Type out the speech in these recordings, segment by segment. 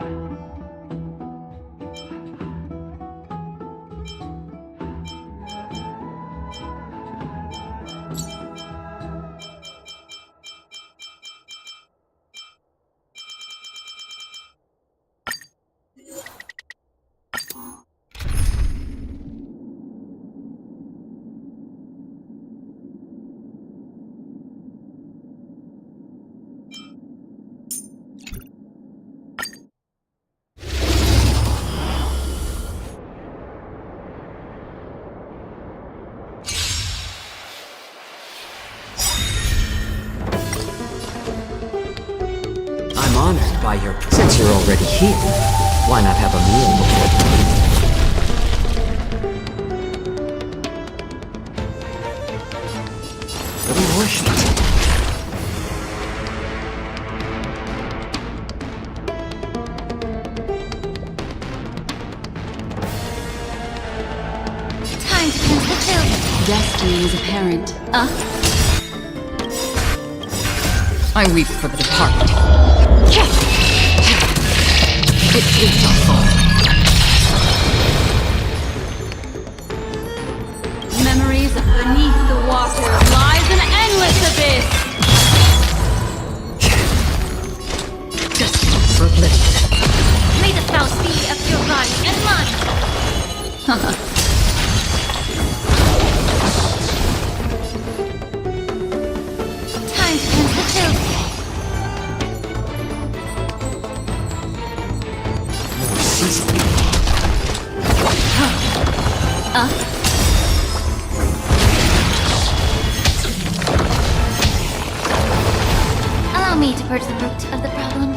you honored by your... Since you're already here, why not have a meal before the meeting? What are you worshiping? Time to cleanse the filth. Destiny is apparent. I weep for the departed. It shall fall. Memories beneath the water lies an endless abyss. Destiny for oblivion. May the Faust be of your body and mine. Time to cleanse the filth. Allow me to purge the root of the problem.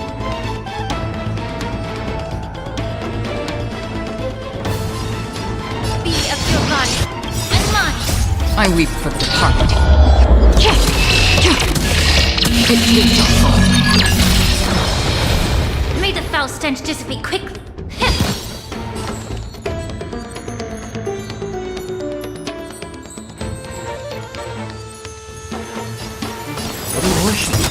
Be of your body and mine. I weep for the departed. It shall fall. May the foul stench dissipate quickly. What are you worshiping?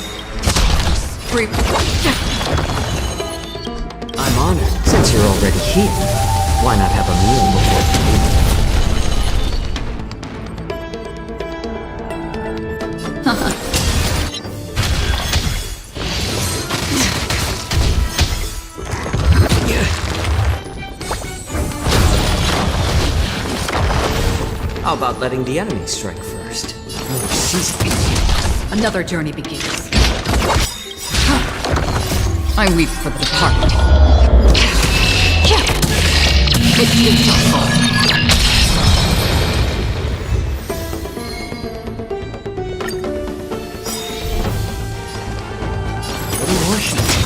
I'm honored. Since you're already here, why not have a meal before the meeting? How about letting the enemy strike first? More seasoning. Another journey begins. I weep for the departed. It shall fall. What are you worshiping?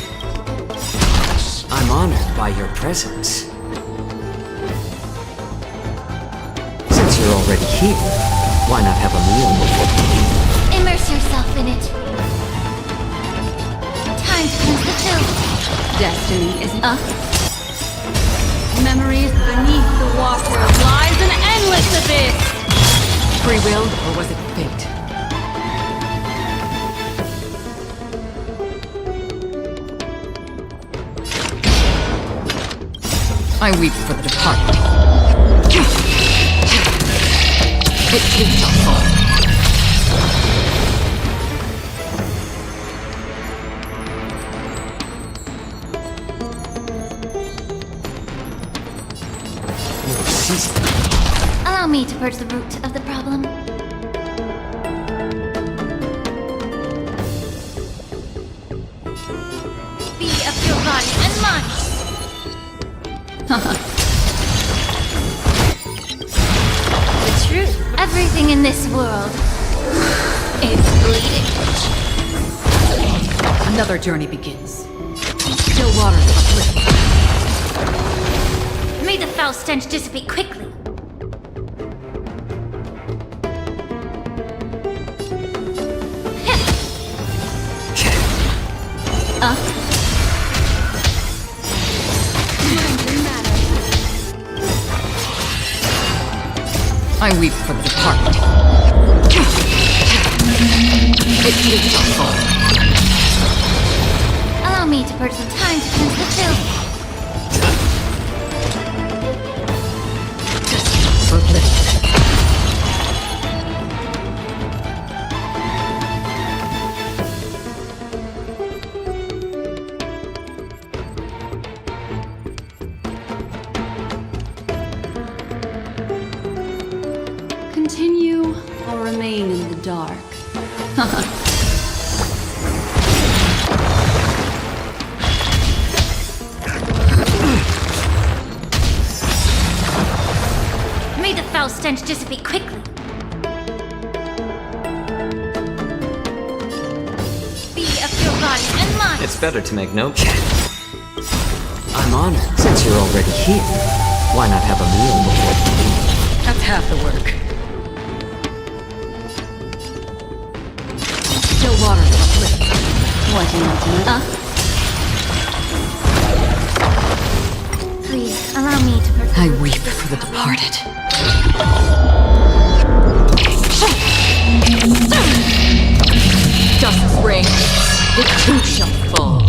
I'm honored by your presence. Since you're already here, why not have a meal before the meeting? Immerse yourself in it. Time to cleanse the filth. Destiny is Memories beneath the water lies an endless abyss. Free will, or was it fate? I weep for the departed. It shall fall. Allow me to purge the root of the problem. Be of your body and mine. The truth. Everything in this world is bleeding. Another journey begins. Still waters of oblivion. May the foul stench dissipate quickly. I weep for the departed. It shall fall. Allow me to purge the time to cleanse the filth. For oblivion. Continue or remain in the dark. May the foul stench dissipate quickly. Be of your body and mine. It's better to make no... I'm honored. Since you're already here, why not have a meal before you leave? That's half the work. Still water to the flip. What do you want to know? Please, allow me to perform. I weep for the departed. Justice reigns. The two shall fall.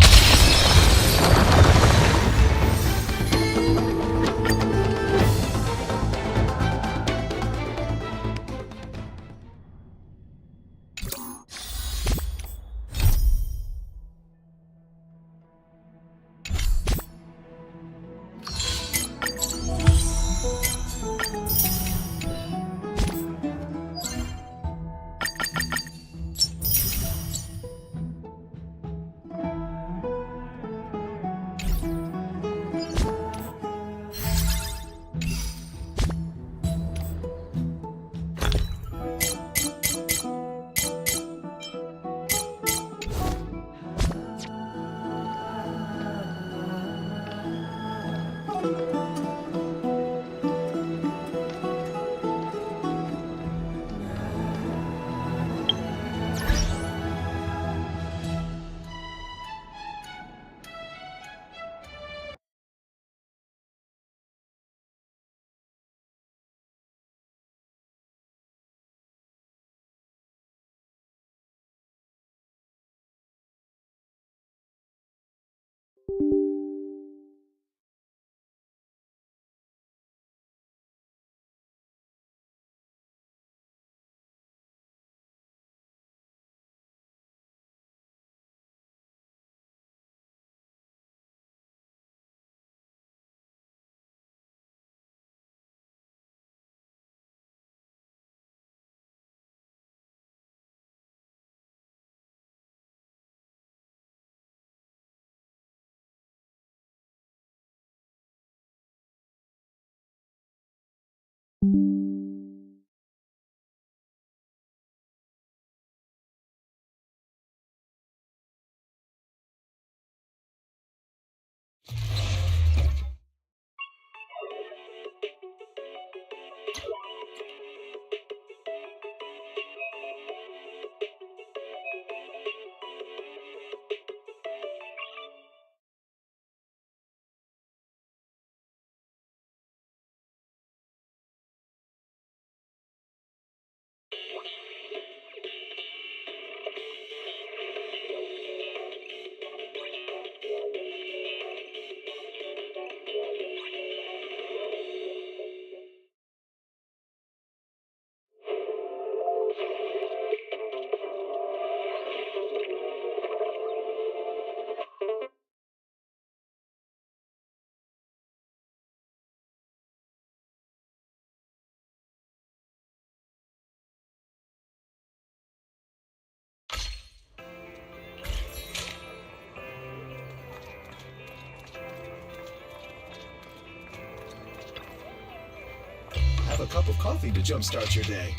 Have a cup of coffee to jumpstart your day.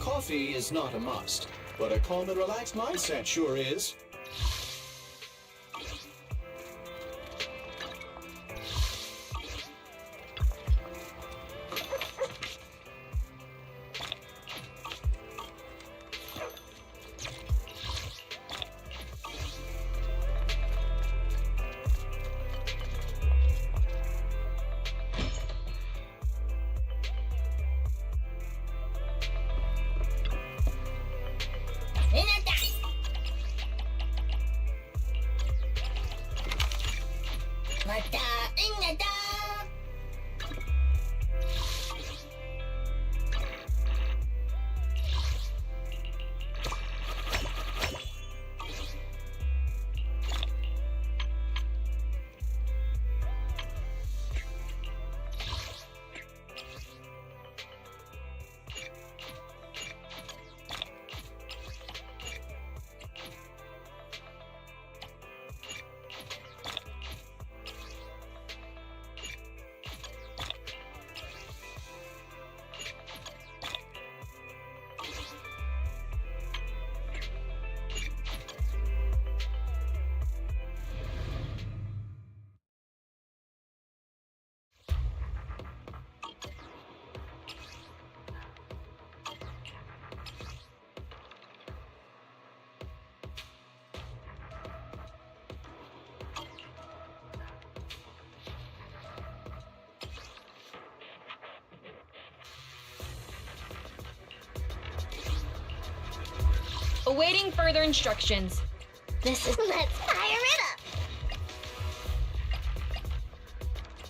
Coffee is not a must, but a calm and relaxed mindset sure is. Awaiting further instructions. This is. Let's fire it up!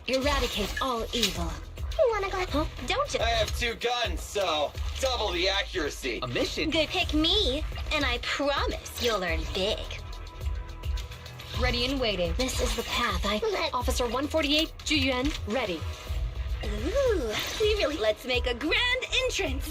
Eradicate all evil. You wanna go? Huh? Don't you? I have 2 guns, so double the accuracy. A mission? Good pick me, and I promise you'll learn big. Ready and waiting. This is the path Officer 148, Juyuan, ready. Ooh, we really. Let's make a grand entrance.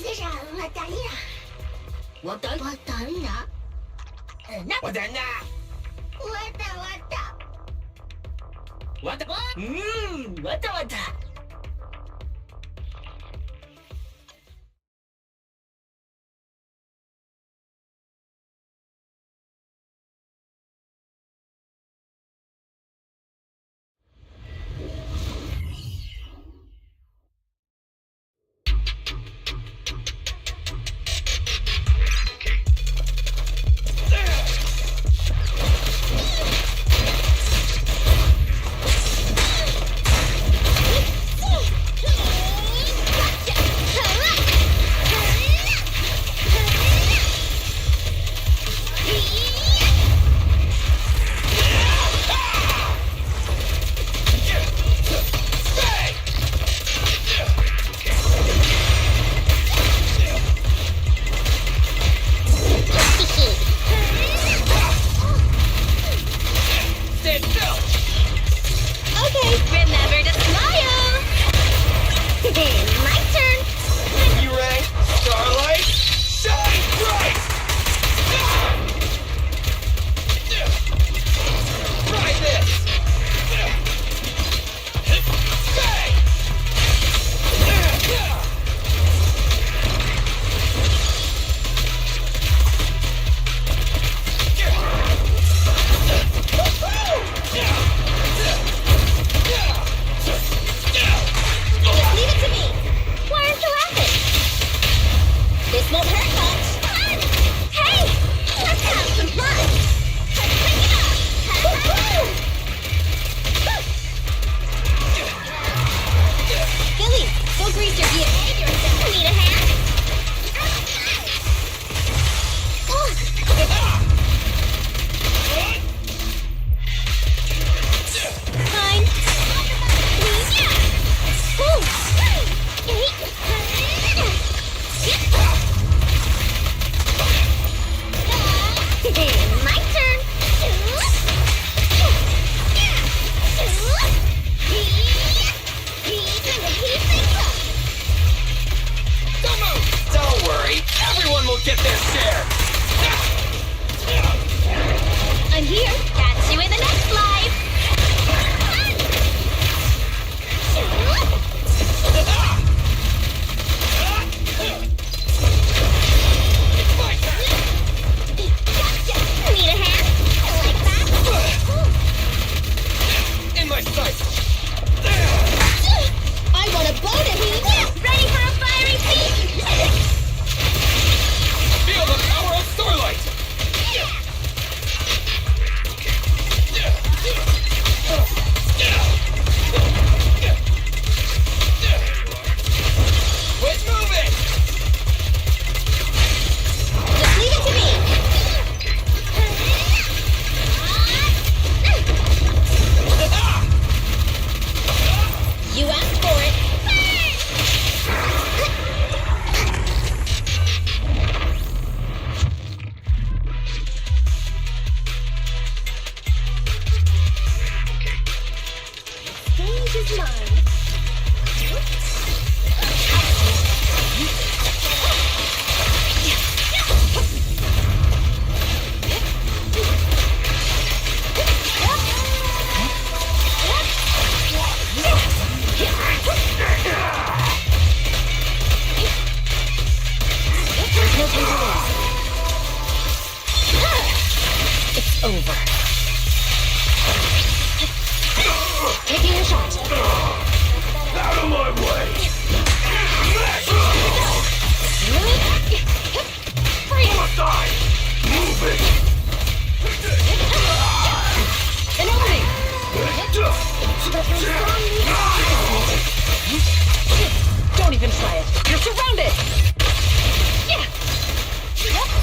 Don't even try it. You're surrounded!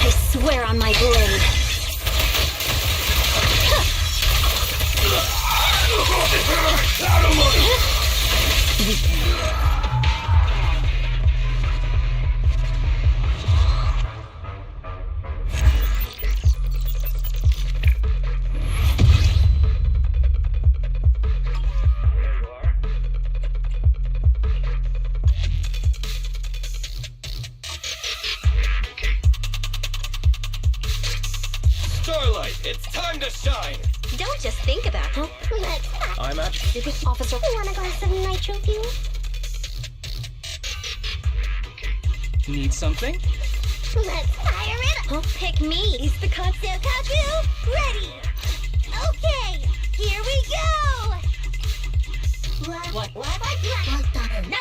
I swear on my Starlight, it's time to shine! Don't just think about it. Let's I'm at... Officer. want a glass of nitro fuel? Need something? Let's fire it up. Pick me. Is the concept Kaku ready? Okay, here we go. What? No.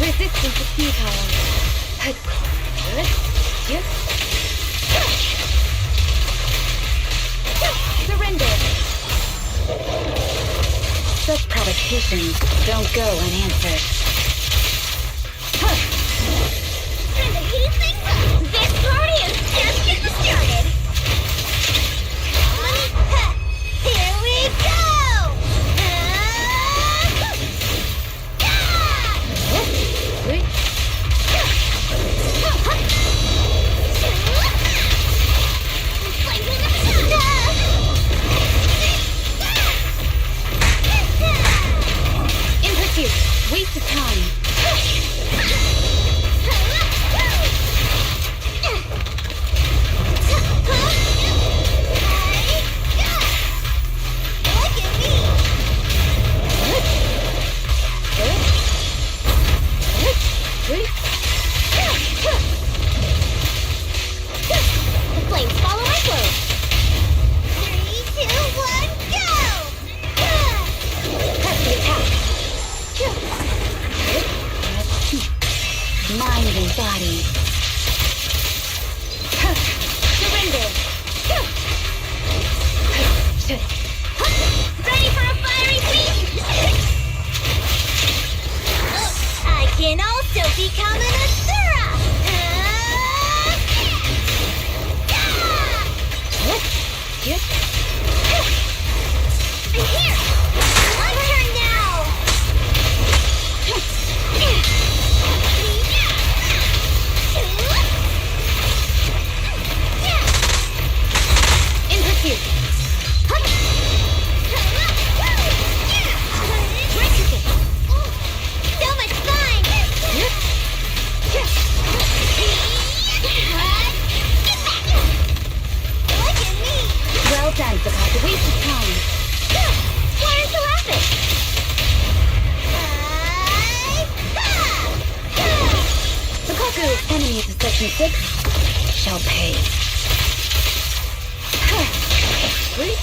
Resistance is futile. Surrender. Such provocations don't go unanswered. Time to heat things up. This party is just getting started. Here we go. In pursuit. Waste of time. Look at me. The flames follow my flow. 3, 2, 1, go! Press the attack. Mind and body. Surrender. Ready for a fiery beat? I can also become an Asura! I'm here! My turn now! In pursuit. So much fun! Look at me! Well done, Sakata. Waste of time. Why are you so laughing? Sakatu, enemies of Section 6 shall pay. Hey!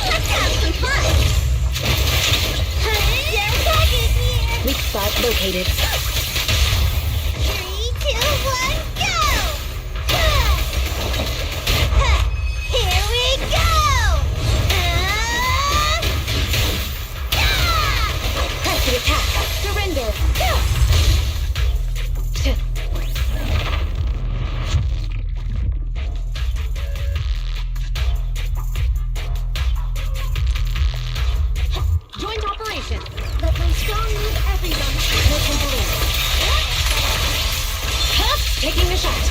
Let's have some fun! Don't target me! Weak spot located. 3, 2, 1, go! Here we go! Press the attack. Surrender. Joint operation. Let my strong move everyone. No temporary. Taking the shot.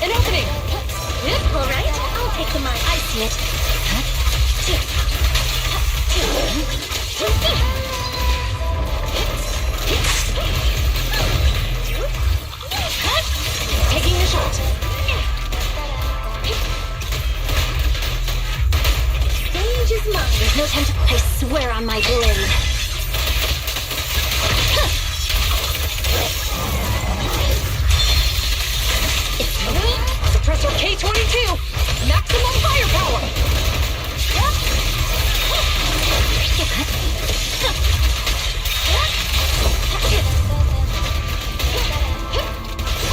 An opening. All right, I'll take the mic. I see it. attempt, I swear on my blade. Suppressor K-22! Maximum firepower!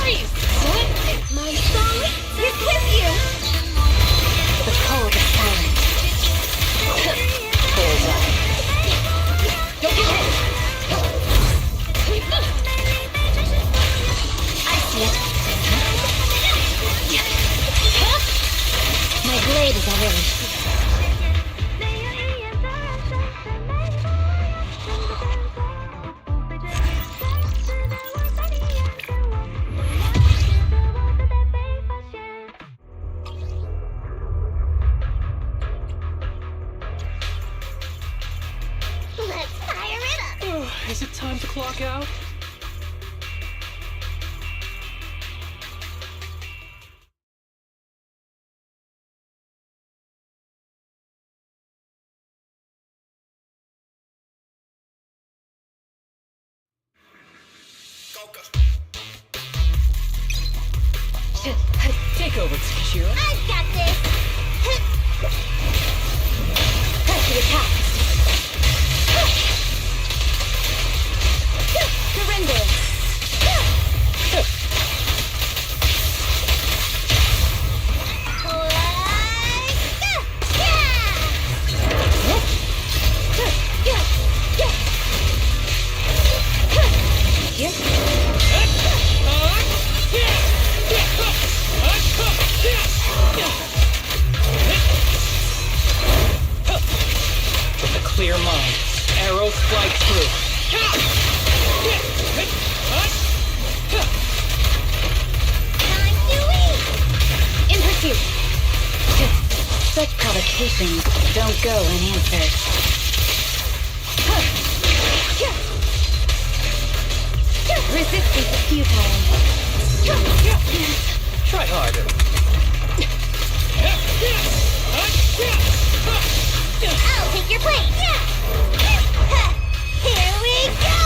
Freeze! My soul is with you! The cold is silent. Bullseye. Don't get hit! I see it. My blade is already. Let's fire it up! Is it time to clock out? Take over, Tsukishiro. I've got this! Press the attack! Surrender! With a clear mind, arrows fly through. Time to eat! In pursuit! Such provocations don't go unanswered. Resistance is futile. Try harder. I'll take your place! Here we go!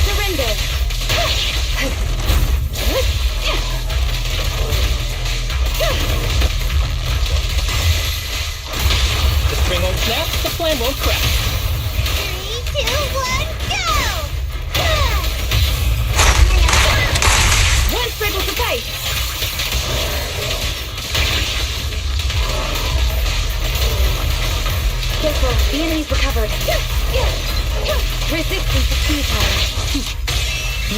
Surrender! The string won't snap, the plan won't crack. 3, 2, 1, go! One sprinkle suffice! Careful, the enemy's recovered. Resistance is futile.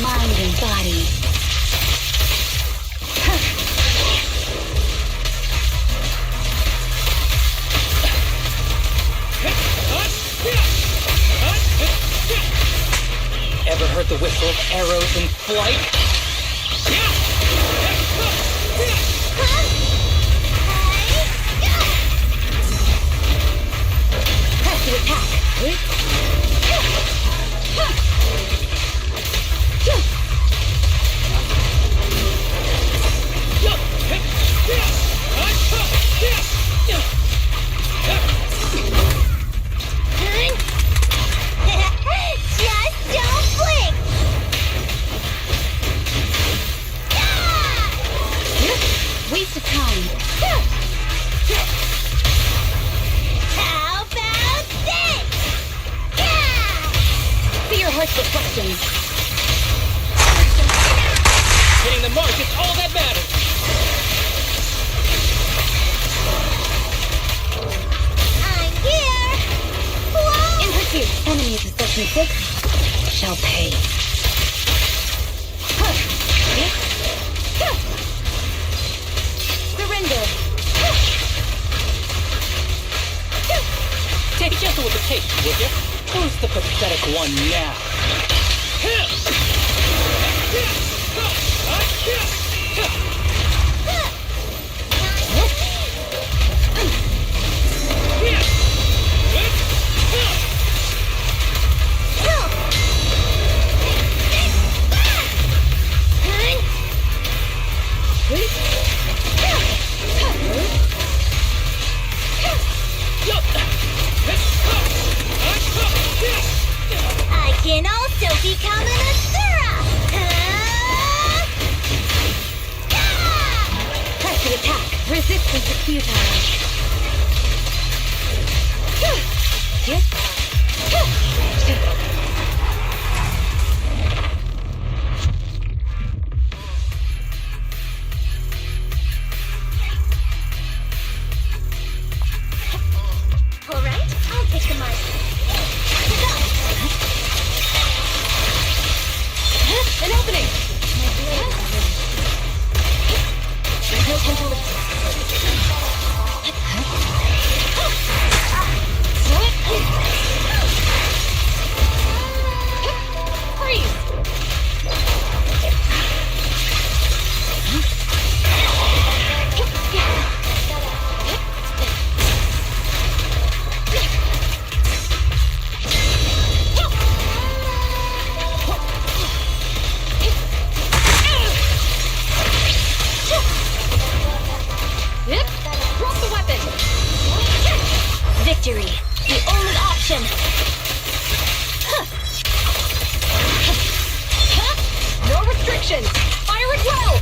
Mind and body. Ever heard the whistle of arrows in flight? Press to attack. Just don't blink! Waste of time. How about this? See your heart's reflection. Hitting the mark is all that matters! I'm here! Whoa! In pursuit, enemies of Section 6 shall pay. Surrender! Take it gentle with the tape, would you? Who's the pathetic one now? Victory, the only option. No restrictions. Fire at will.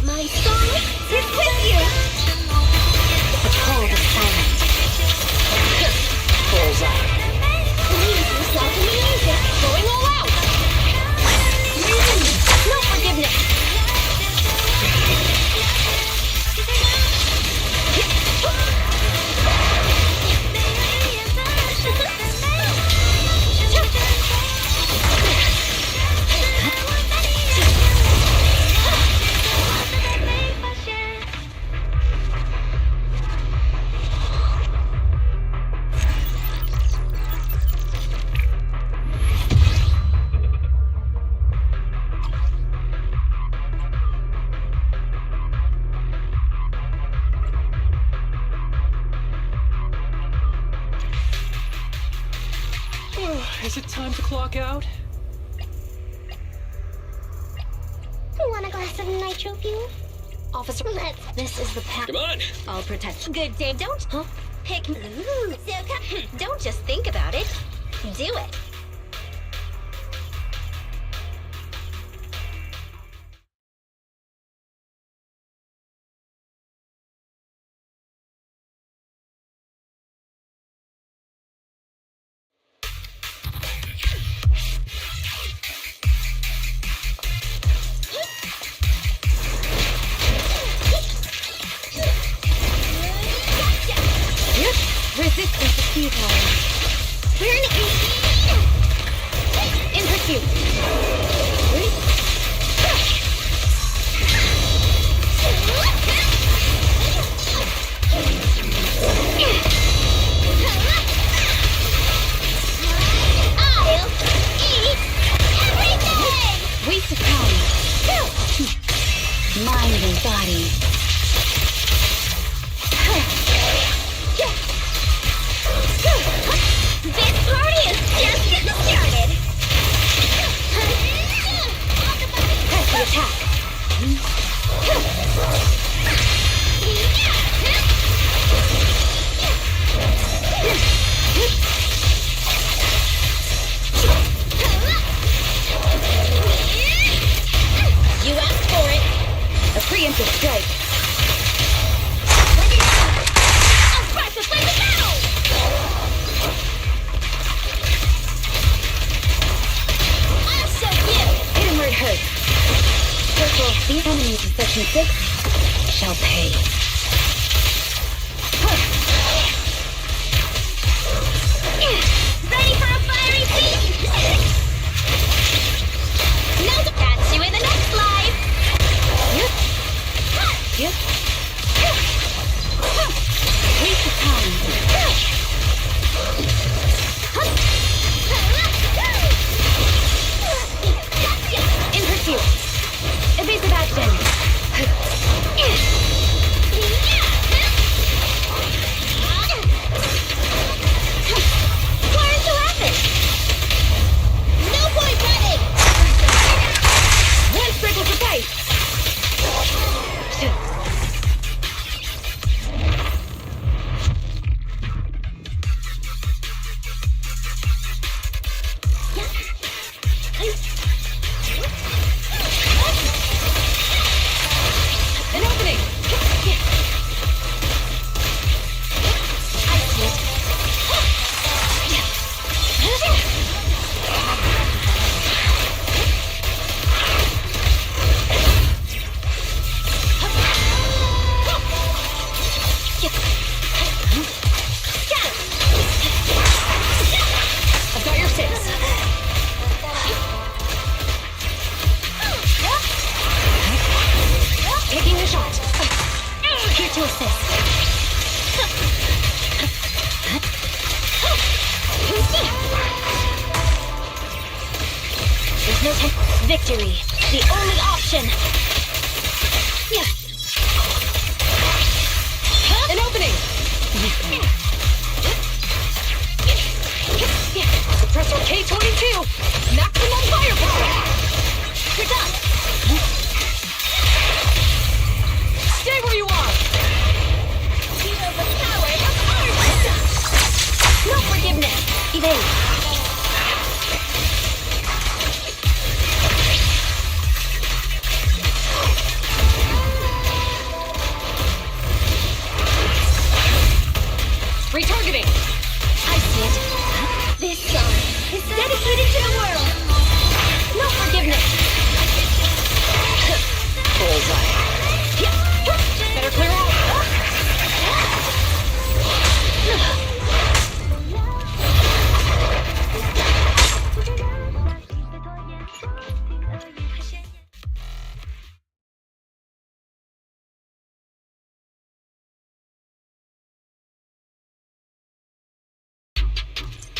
My soul is with you. The cold is silent. Bullseye. Believe yourself in the music. Going all out. No forgiveness. Is it time to clock out? Want a glass of nitro fuel? Officer, this is the path. Come on. I'll protect. Good, Dave. Don't pick. Ooh, so don't just think about it. Do it. Resistance is futile. We're in pursuit. I'll eat everything! Waste of time. Mind and body. This party is just getting started! Press the attack. You asked for it. A preemptive strike. I'm about to play the battle! I'll show you! Hit him where it hurts. Careful, these enemies in Section 6 shall pay. Ready for a fiery feast? Now to catch you in the next life! Yep. Yep. Waste of time. In pursuit. Evasive action. Fire to rapid. No point running. One sprinkle suffice. An opening! I see it. I've got your six. Taking a shot. Here to assist. There's no time. Victory. The only option. Yeah. An opening! Suppressor K-22! Maximum firepower! You're done. Stay where you are! Feel the power of art. No forgiveness. Evade. Retargeting! I see it. This song is dedicated to the world. No forgiveness. Bullseye. Better clear out!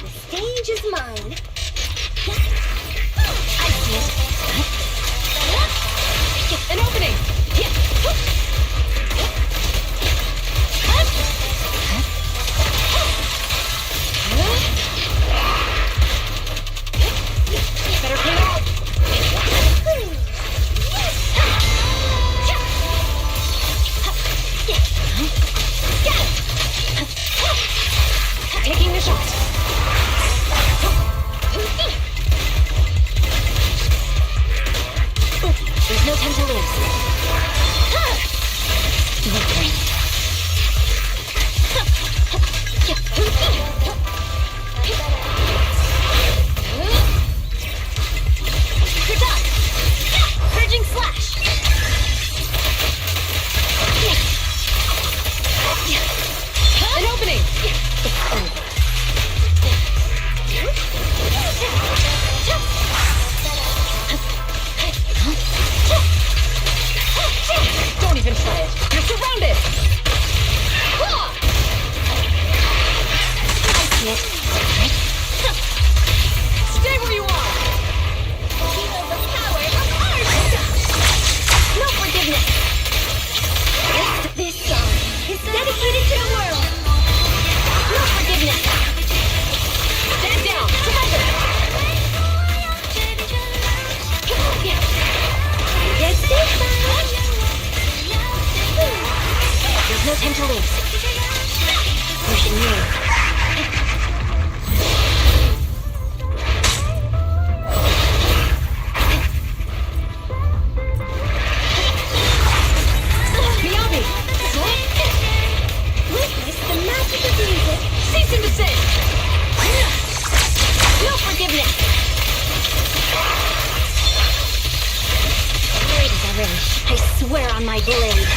The stage is mine. I see it. An opening! Better clear out! Taking the shot! There's no time to lose. You're done. Purging slash. An opening! Don't even try it! You're surrounded! I see it. Stay where you are! Feel the power of art. No forgiveness. This song is dedicated to the world. No forgiveness. Stand down! Surrender! Get this song. There's no time to lose. Pushing you. Miyabi! Witness the magic of music. Cease and desist! No forgiveness. Great as a wrench. I swear on my blade.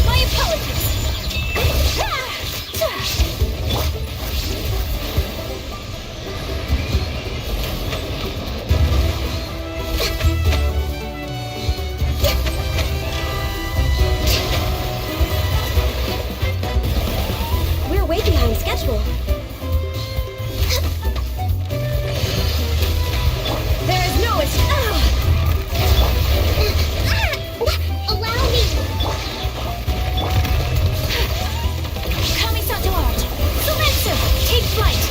My apologies. We're way behind schedule. There is no Allow me! Kamisato art! Silencer! Take flight!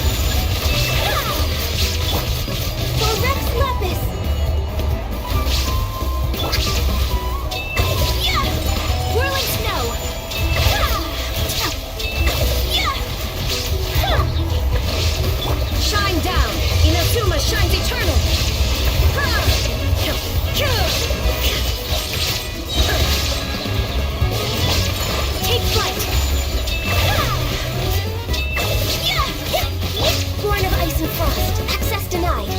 For Rex Lapis! Whirling snow! Shine down! Inazuma shines eternal! Take flight! Born of ice and frost. Access denied.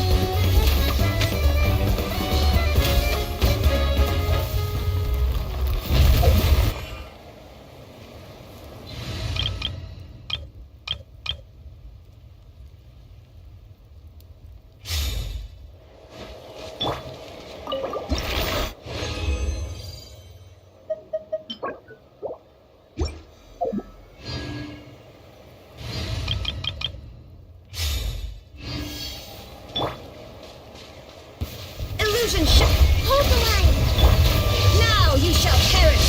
Illusion ship! Hold the line! Now you shall perish!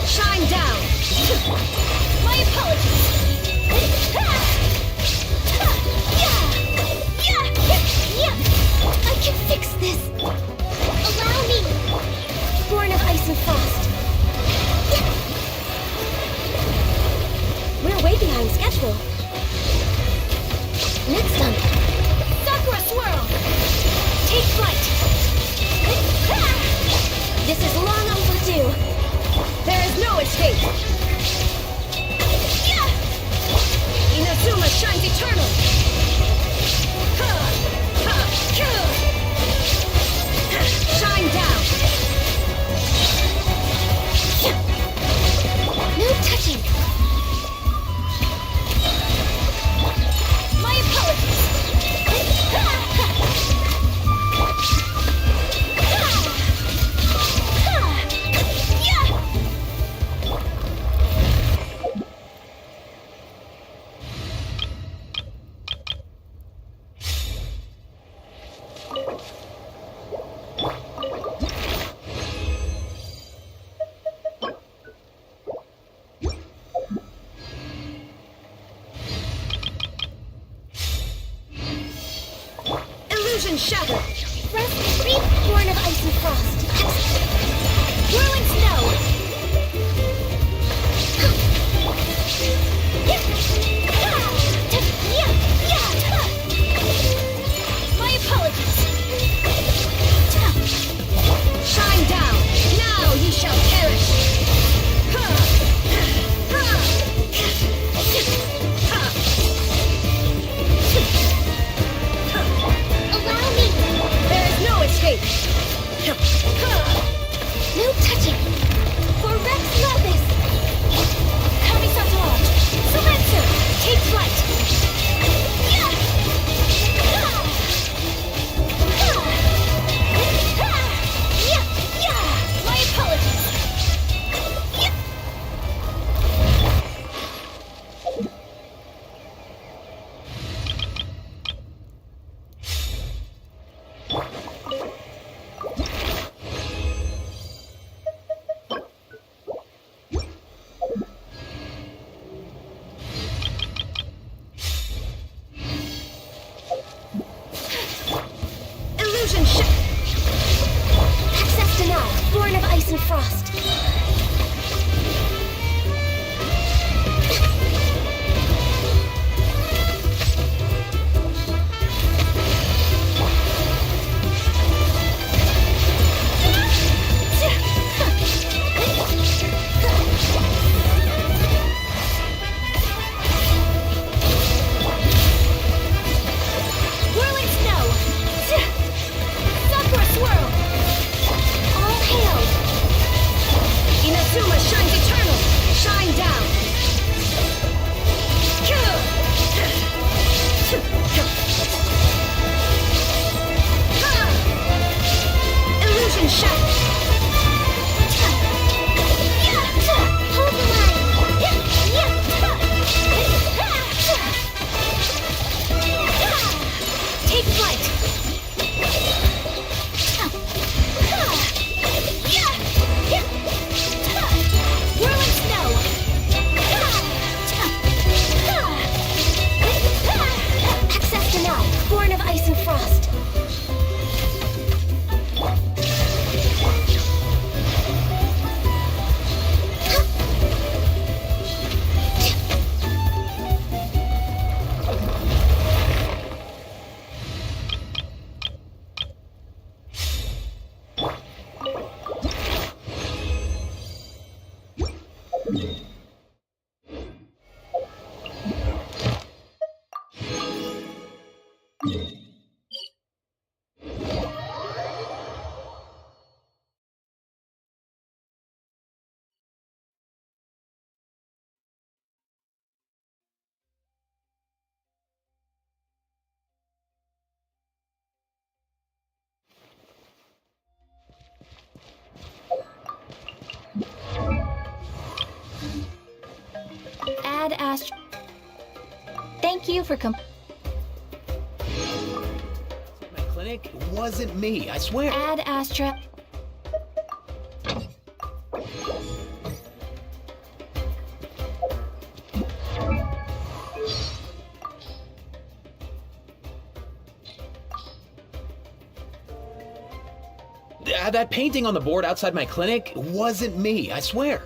Shine down! My apologies! I can fix this! Allow me! Born of ice and frost. We're way behind schedule. Next up, Sakura Swirl! Take flight! This is long overdue. There is no escape. Inazuma shines eternal. Shine down. No touching. My apologies. Illusion shattered. Rest free, born of ice and frost. Whirling snow. My apologies. Shine down. Now you shall perish. Allow me. There is no escape. No touching. For Rex Lapis. Kamisato art. Silencer. Take flight. My apologies. and frost. Whirling snow! Sakura swirl! All hail! Inazuma shines eternal! Shine down! Illusion shine! Hold the line! Take flight! Whirling snow! Access denied. Born of ice and frost. Add Astra. Thank you for My clinic? It wasn't me, I swear. Add Astra. That painting on the board outside my clinic? It wasn't me, I swear.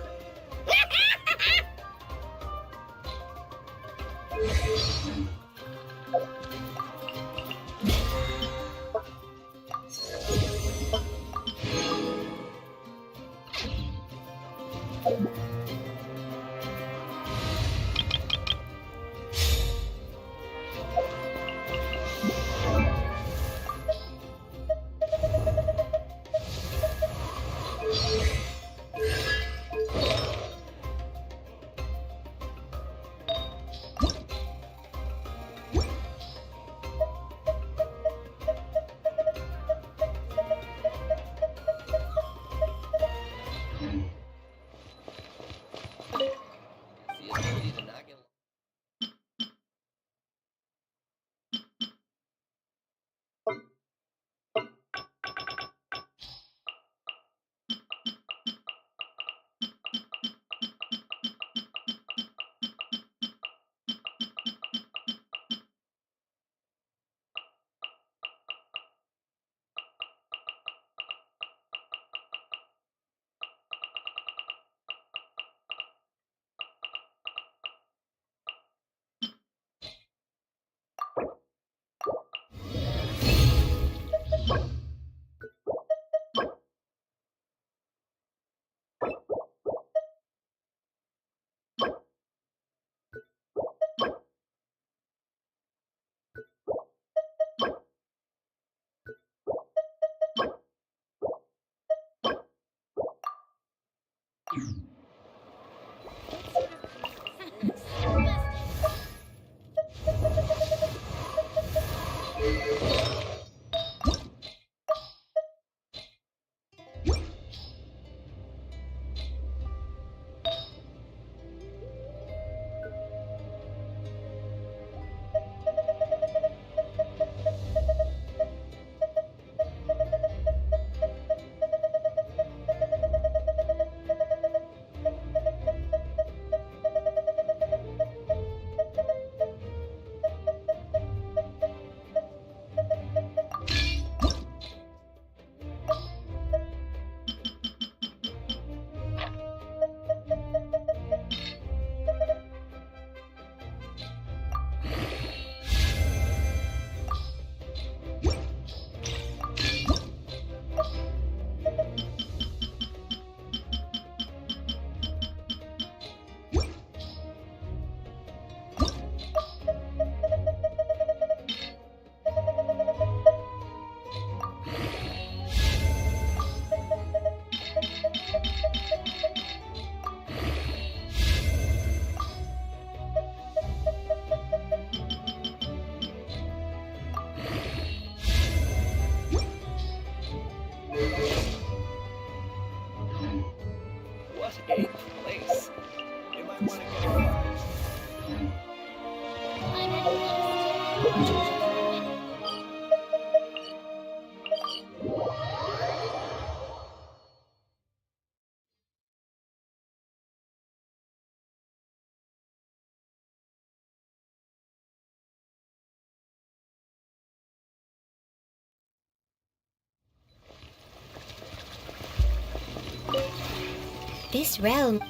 This realm...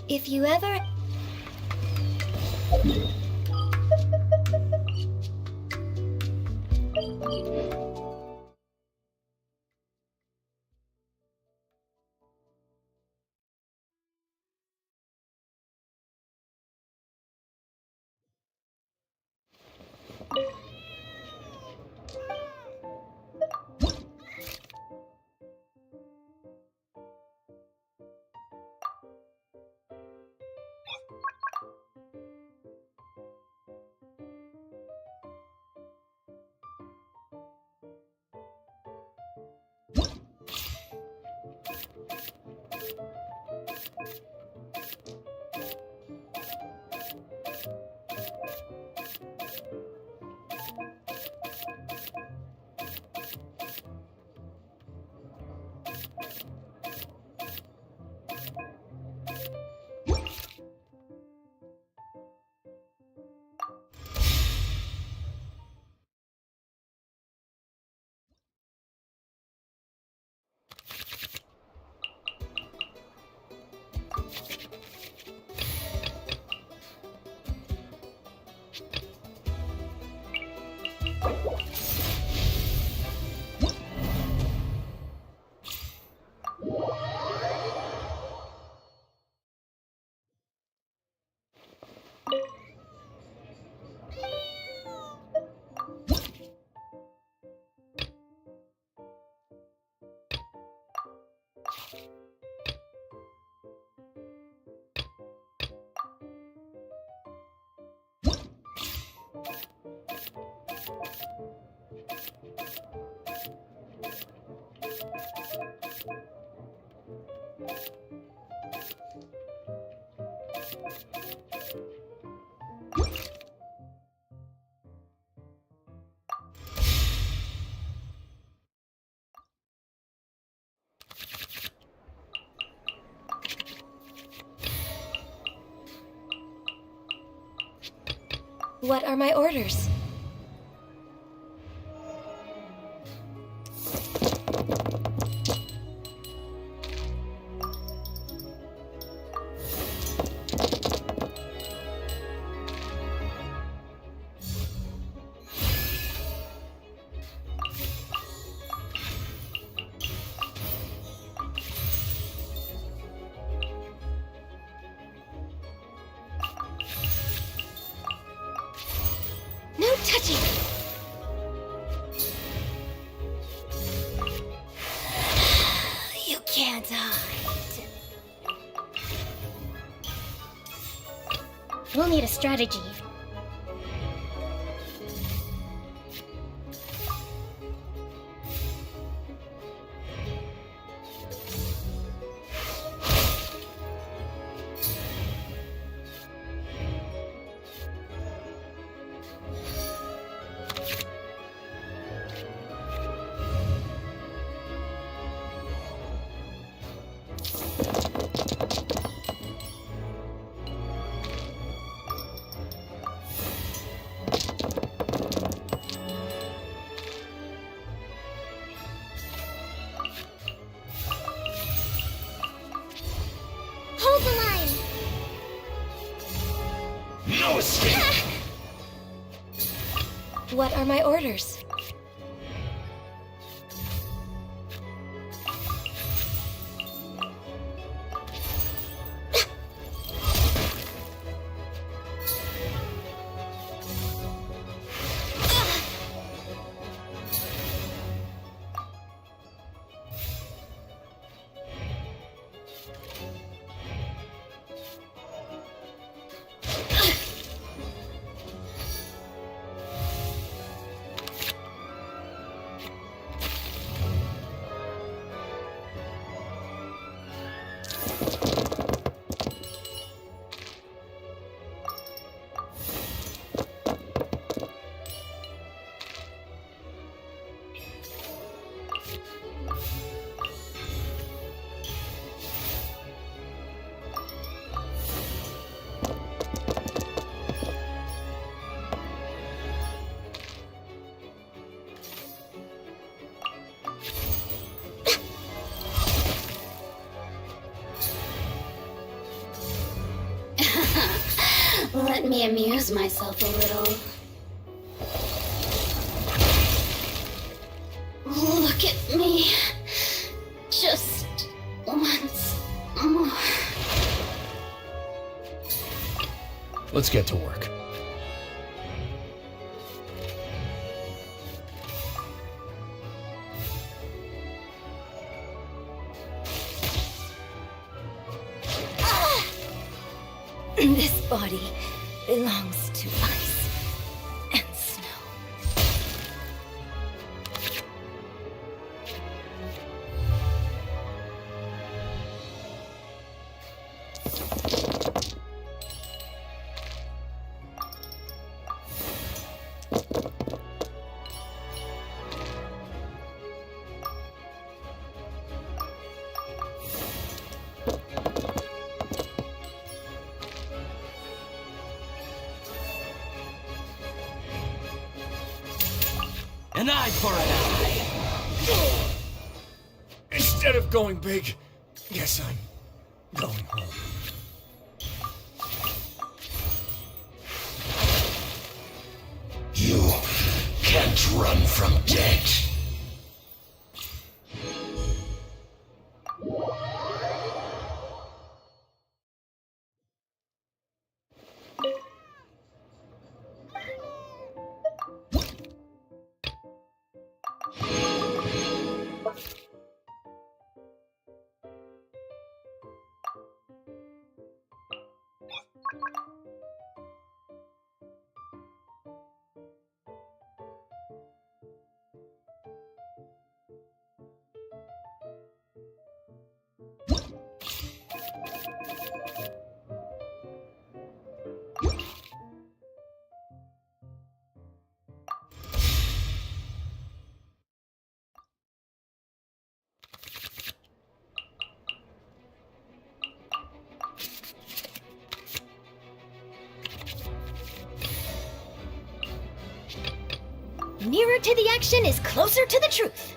If you ever... What are my orders? No touching! You can't hide. We'll need a strategy. Hold the line! No escape! What are my orders? me amuse myself a little. Look at me. Just once more. Let's get to work. This body belongs to ice and snow. An eye for an eye. Instead of going big, guess I'm going home. You can't run from death. Nearer to the action is closer to the truth.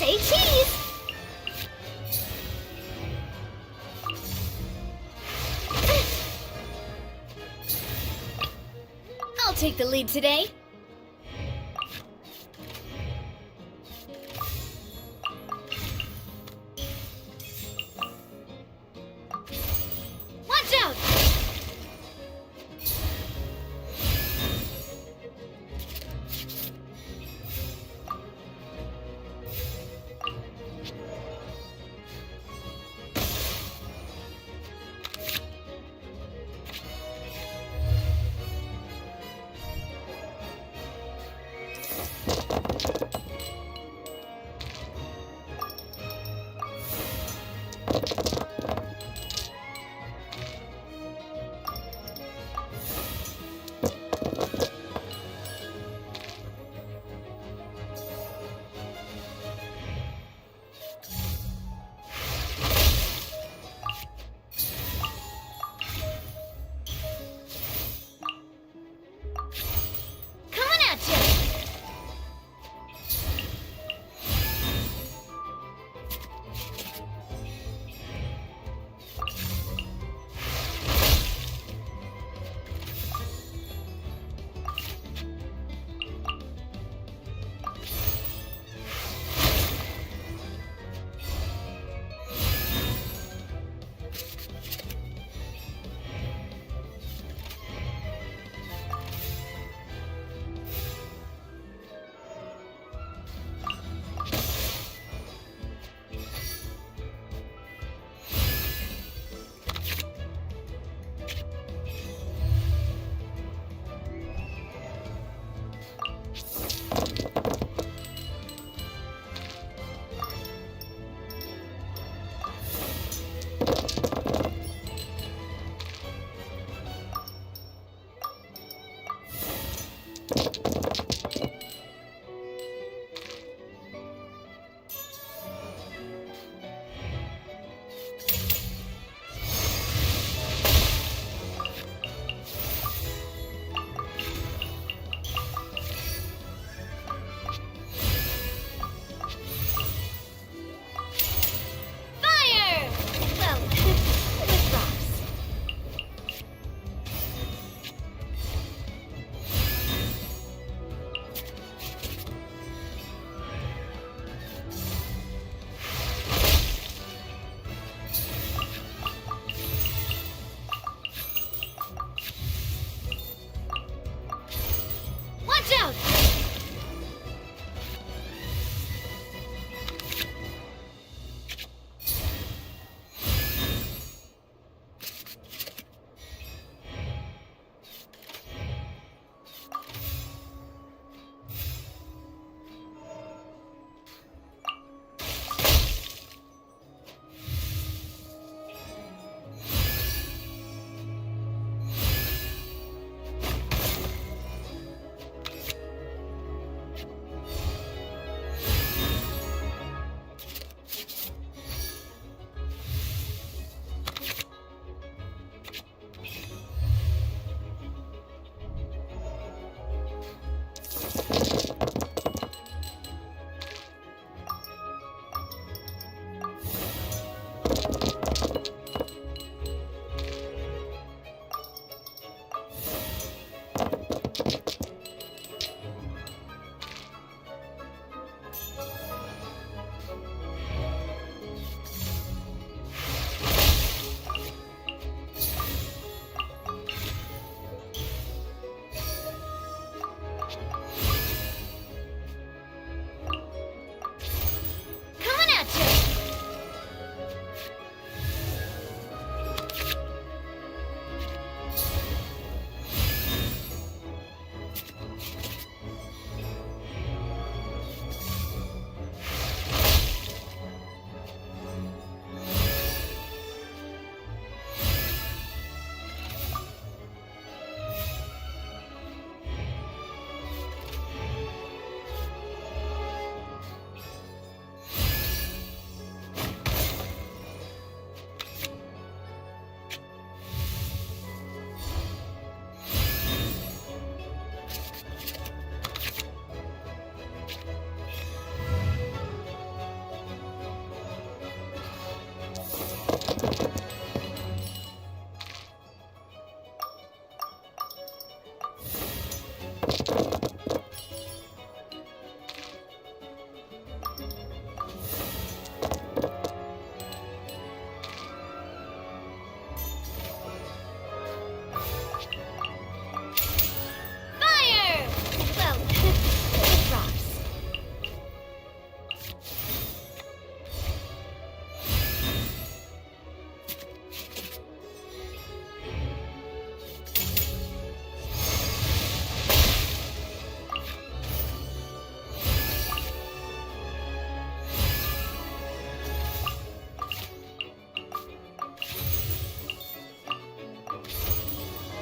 Say cheese! I'll take the lead today. Watch out!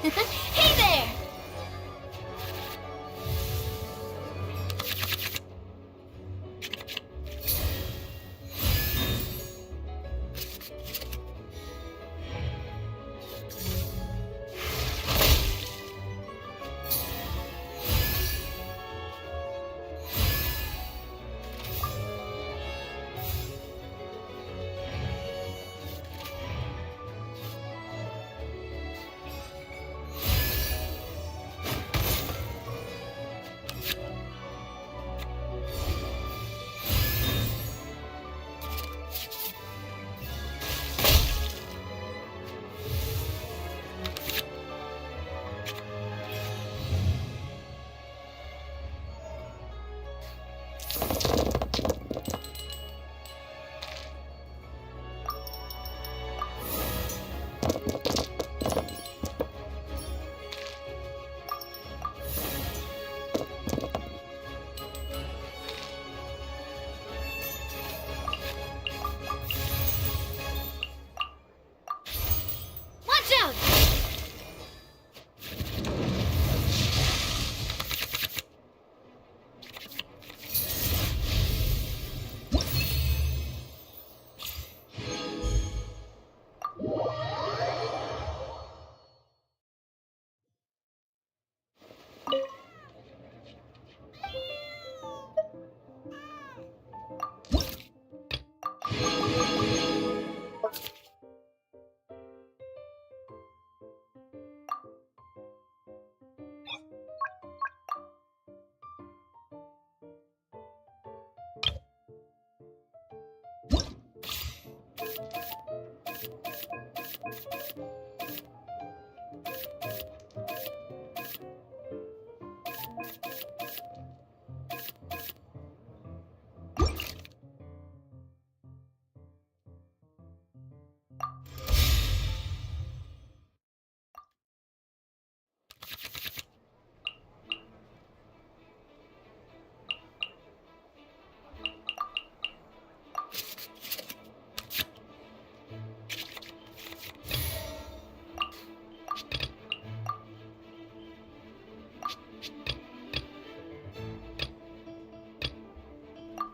Hey there! Watch out!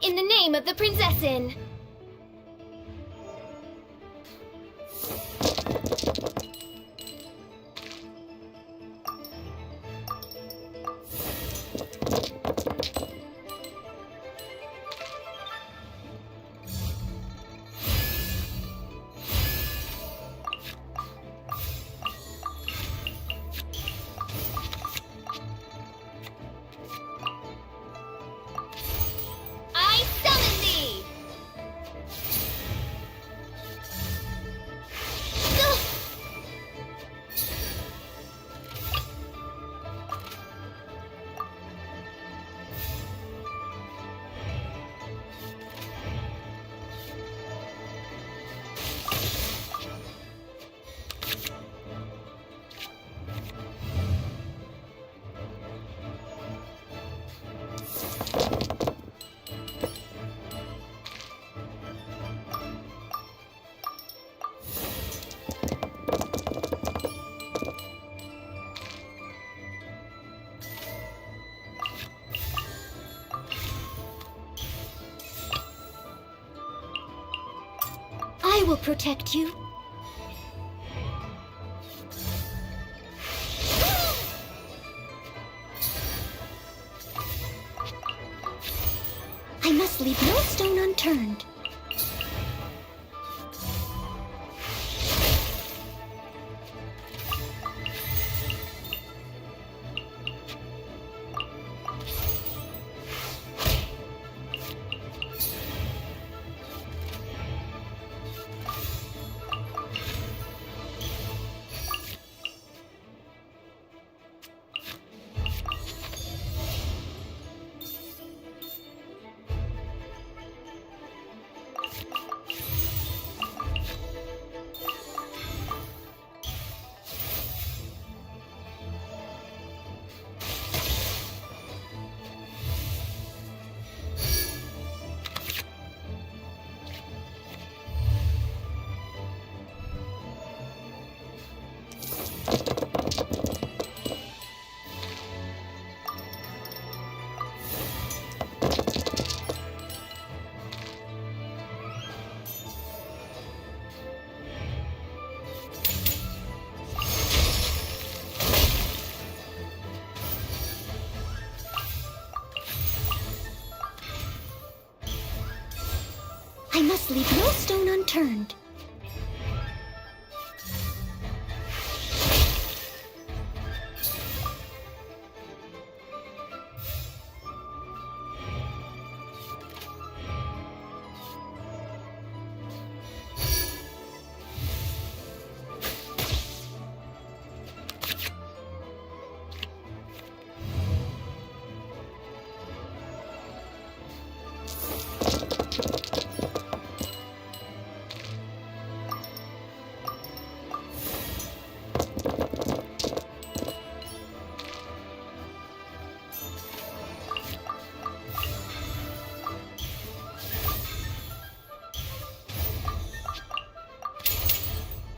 In the name of the Prinzessin! I summon thee! I will protect you. I must leave no stone unturned. must leave no stone unturned.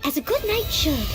As a good knight should.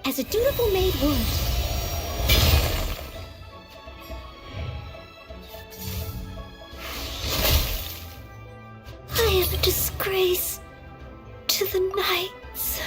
As a dutiful maid would. I am a disgrace to the knights.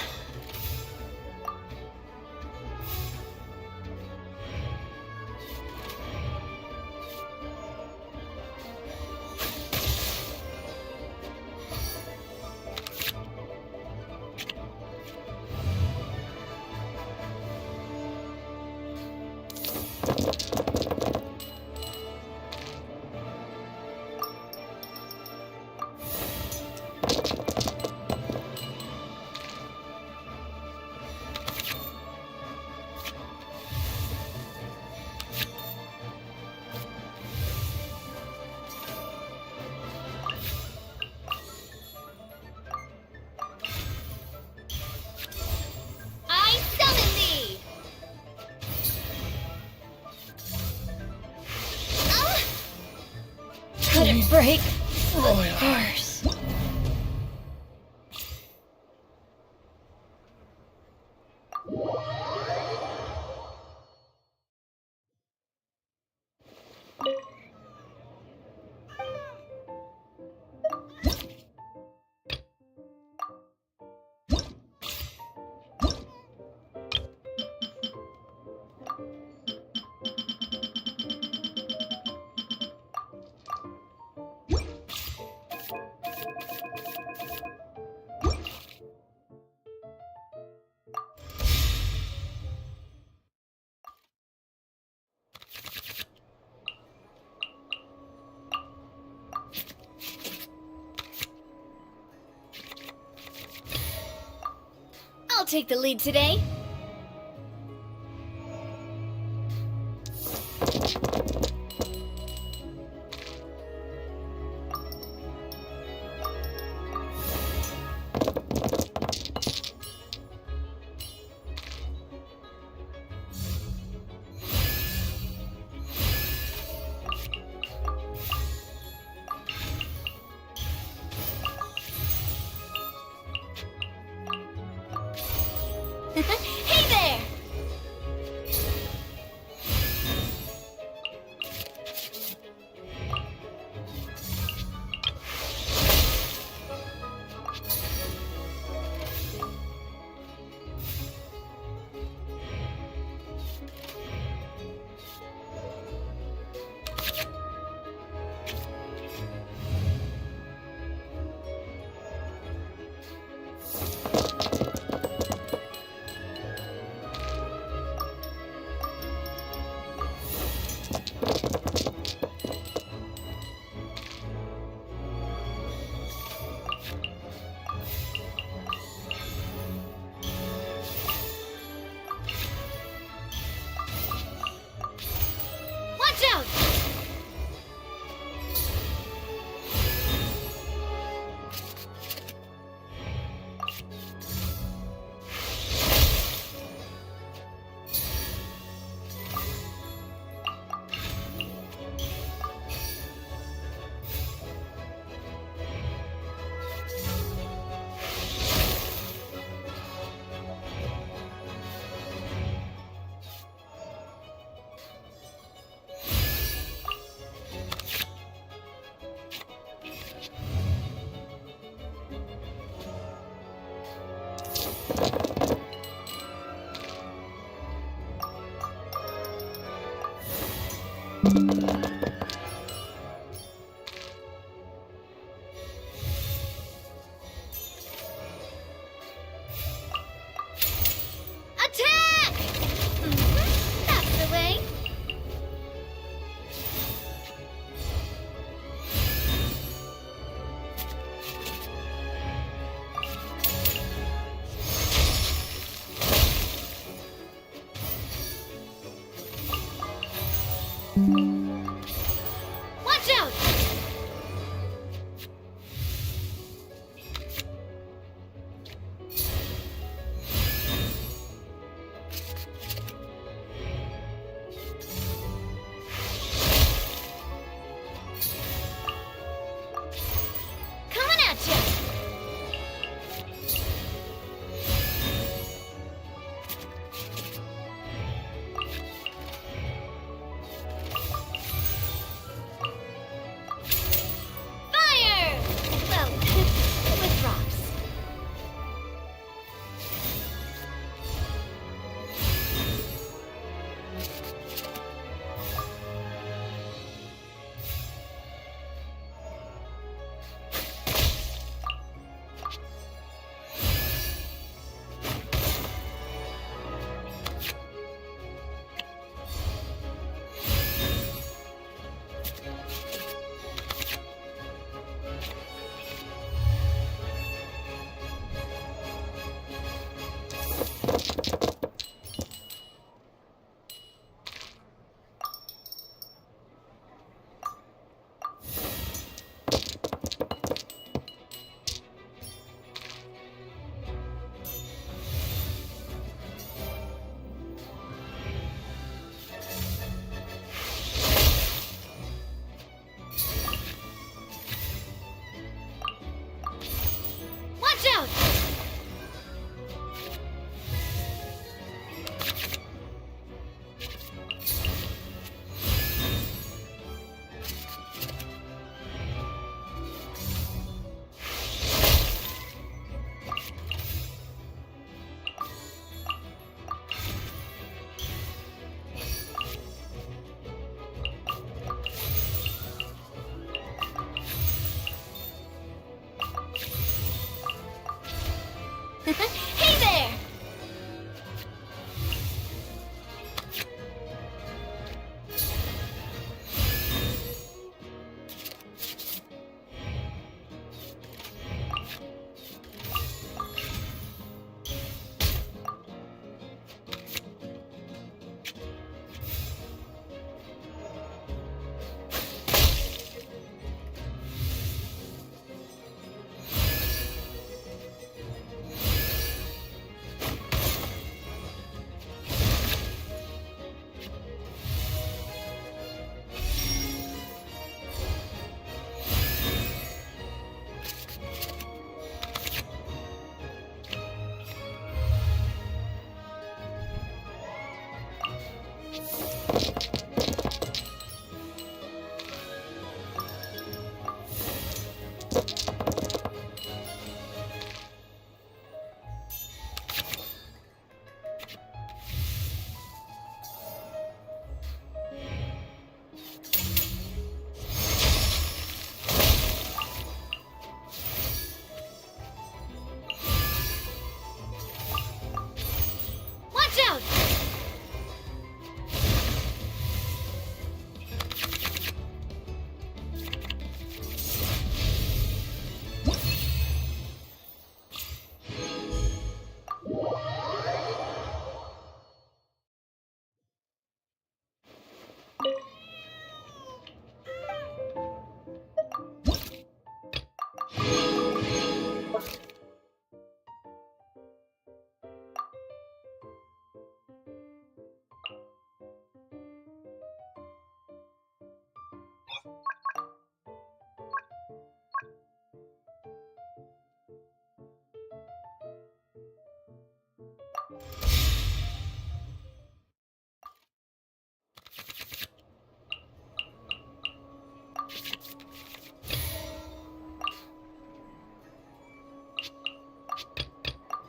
Couldn't break the curse. I'll take the lead today. Hey there! Attack! That's the way. Watch out! Coming at you! Fire! Well, with rocks. Watch out! Hey there! Watch out!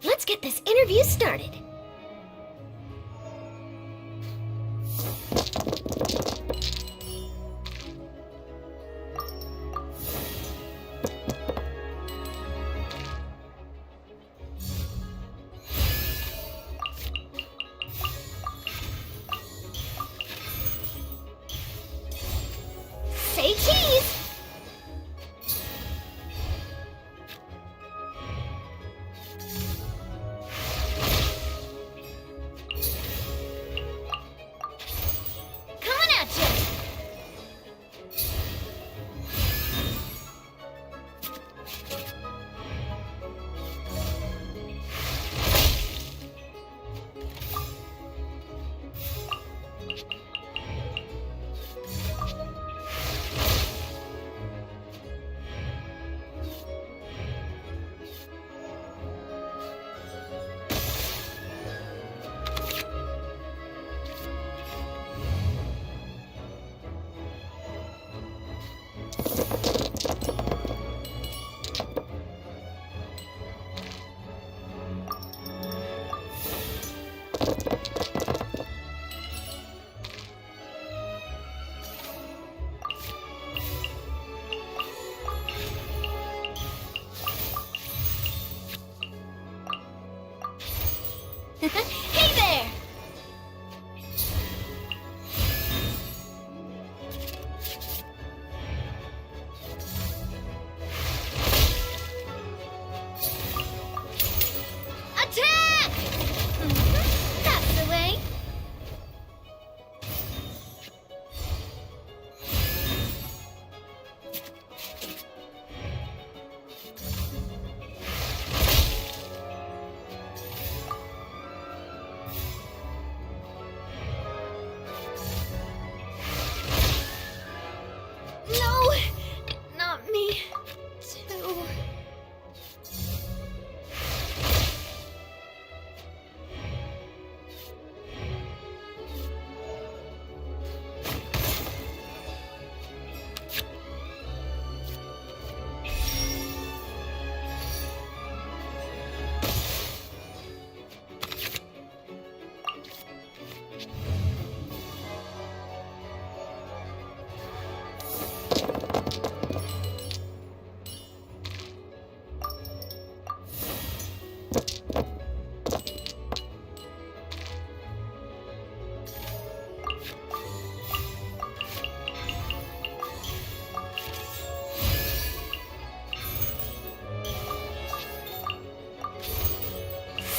Let's get this interview started. Hey there! Attack! That's the way. No! Not me, too.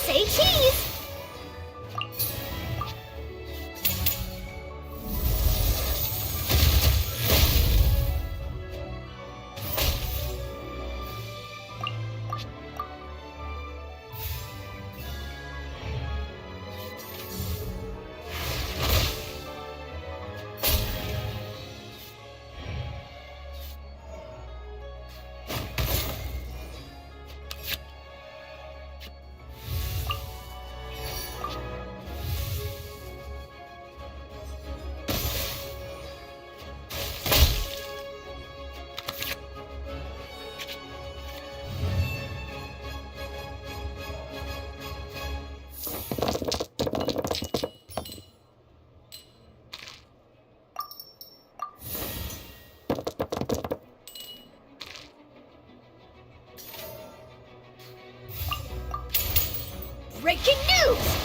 Say cheese! Breaking news!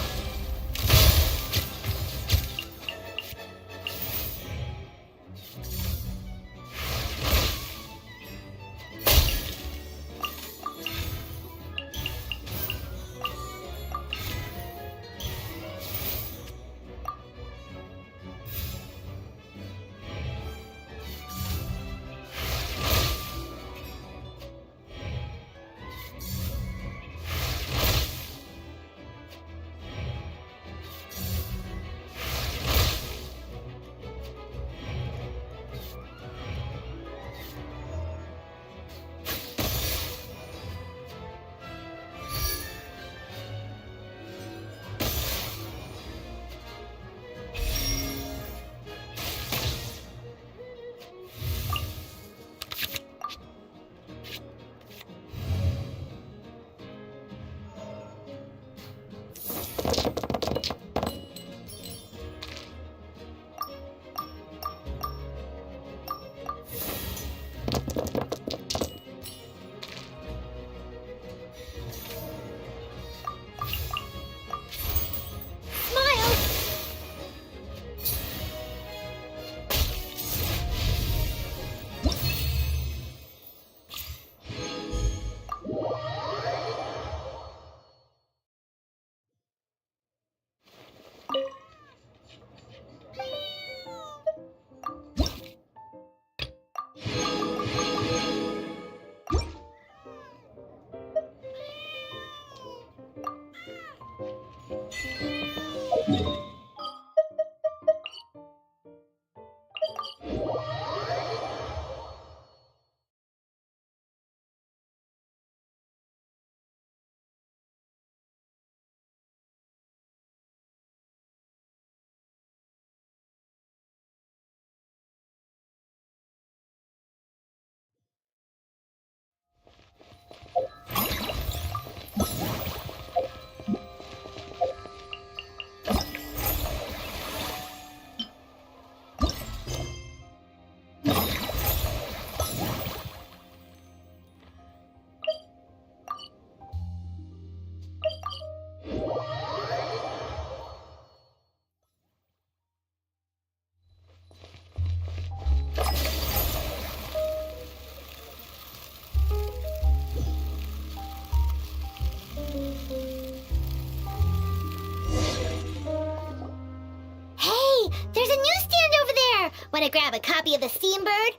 Hey, there's a newsstand over there! Wanna grab a copy of the Steambird?